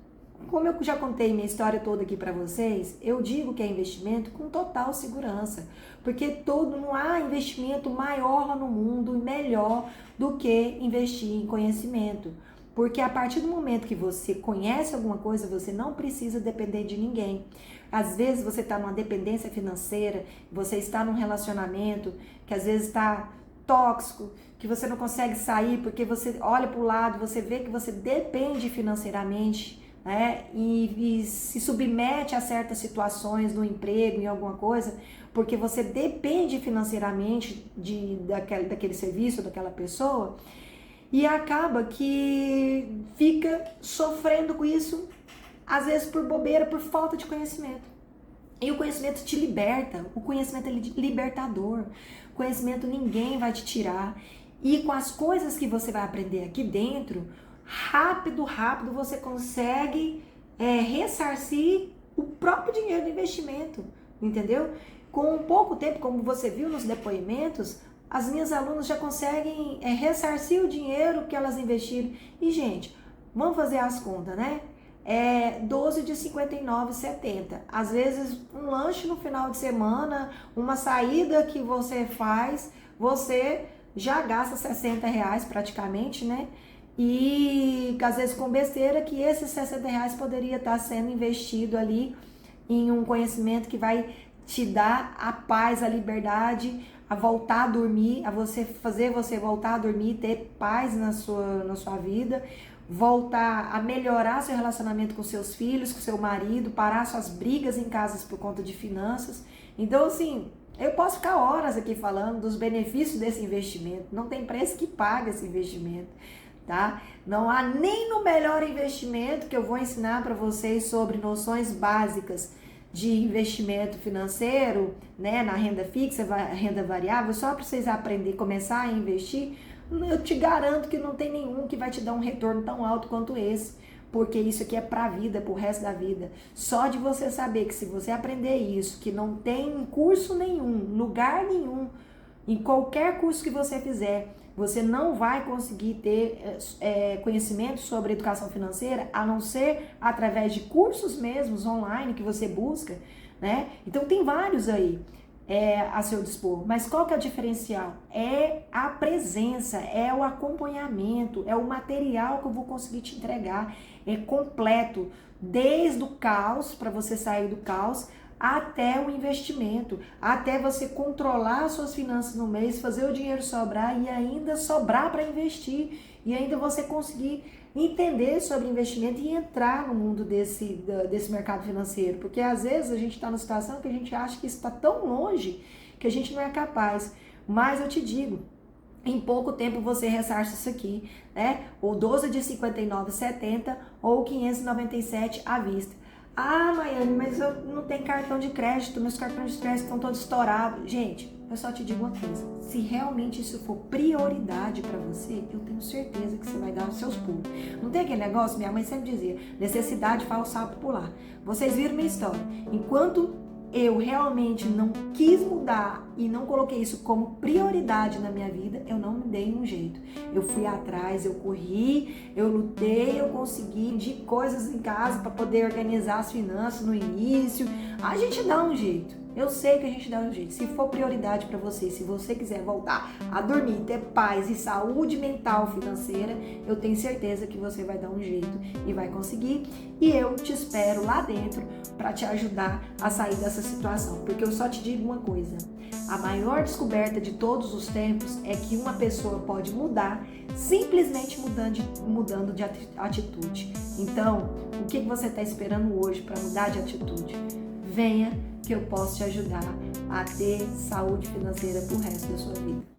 Como eu já contei minha história toda aqui para vocês, eu digo que é investimento com total segurança, porque não há investimento maior no mundo e melhor do que investir em conhecimento. Porque a partir do momento que você conhece alguma coisa, você não precisa depender de ninguém. Às vezes você está numa dependência financeira, você está num relacionamento que às vezes está tóxico, que você não consegue sair porque você olha para o lado, você vê que você depende financeiramente, né? E se submete a certas situações no emprego, em alguma coisa, porque você depende financeiramente daquele serviço, daquela pessoa, e acaba que fica sofrendo com isso, às vezes por bobeira, por falta de conhecimento. E o conhecimento te liberta, o conhecimento é libertador, o conhecimento ninguém vai te tirar. E com as coisas que você vai aprender aqui dentro, rápido você consegue ressarcir o próprio dinheiro do investimento, entendeu? Com pouco tempo, como você viu nos depoimentos, as minhas alunas já conseguem ressarcir o dinheiro que elas investiram. E, gente, vamos fazer as contas, né? 12 de R$ 59,70. Às vezes, um lanche no final de semana, uma saída que você faz, você já gasta R$60 praticamente, né? E às vezes com besteira, que esses R$60 poderia estar sendo investido ali em um conhecimento que vai te dar a paz, a liberdade, a voltar a dormir, fazer você voltar a dormir, ter paz na sua vida, voltar a melhorar seu relacionamento com seus filhos, com seu marido, parar suas brigas em casa por conta de finanças. Então, assim, eu posso ficar horas aqui falando dos benefícios desse investimento, não tem preço que pague esse investimento, tá? Não há nem no melhor investimento que eu vou ensinar para vocês sobre noções básicas de investimento financeiro, né, na renda fixa, renda variável, só para vocês aprenderem, começar a investir. Eu te garanto que não tem nenhum que vai te dar um retorno tão alto quanto esse, porque isso aqui é pra vida, pro resto da vida. Só de você saber que se você aprender isso, que não tem curso nenhum, lugar nenhum, em qualquer curso que você fizer, você não vai conseguir ter conhecimento sobre educação financeira, a não ser através de cursos mesmos online que você busca, né? Então tem vários aí a seu dispor, mas qual que é o diferencial? É a presença, é o acompanhamento, é o material que eu vou conseguir te entregar, é completo, desde o caos, para você sair do caos, até o investimento, até você controlar suas finanças no mês, fazer o dinheiro sobrar e ainda sobrar para investir, e ainda você conseguir entender sobre investimento e entrar no mundo desse mercado financeiro, porque às vezes a gente está numa situação que a gente acha que isso está tão longe que a gente não é capaz, mas eu te digo, em pouco tempo você ressarce isso aqui, né? Ou 12 de R$ 59,70 ou 597 à vista. Ah, Maiane, mas eu não tenho cartão de crédito, meus cartões de crédito estão todos estourados. Gente, eu só te digo uma coisa, se realmente isso for prioridade para você, eu tenho certeza que você vai dar os seus pulos. Não tem aquele negócio, minha mãe sempre dizia, necessidade faz o sapo pular. Vocês viram minha história. Enquanto eu realmente não quis mudar e não coloquei isso como prioridade na minha vida, eu não me dei um jeito. Eu fui atrás, eu corri, eu lutei, eu consegui de coisas em casa para poder organizar as finanças no início. A gente dá um jeito. Eu sei que a gente dá um jeito. Se for prioridade para você, se você quiser voltar a dormir, ter paz e saúde mental financeira, eu tenho certeza que você vai dar um jeito e vai conseguir. E eu te espero lá dentro para te ajudar a sair dessa situação. Porque eu só te digo uma coisa, a maior descoberta de todos os tempos é que uma pessoa pode mudar simplesmente mudando de atitude. Então, o que você está esperando hoje para mudar de atitude? Venha que eu posso te ajudar a ter saúde financeira pro resto da sua vida.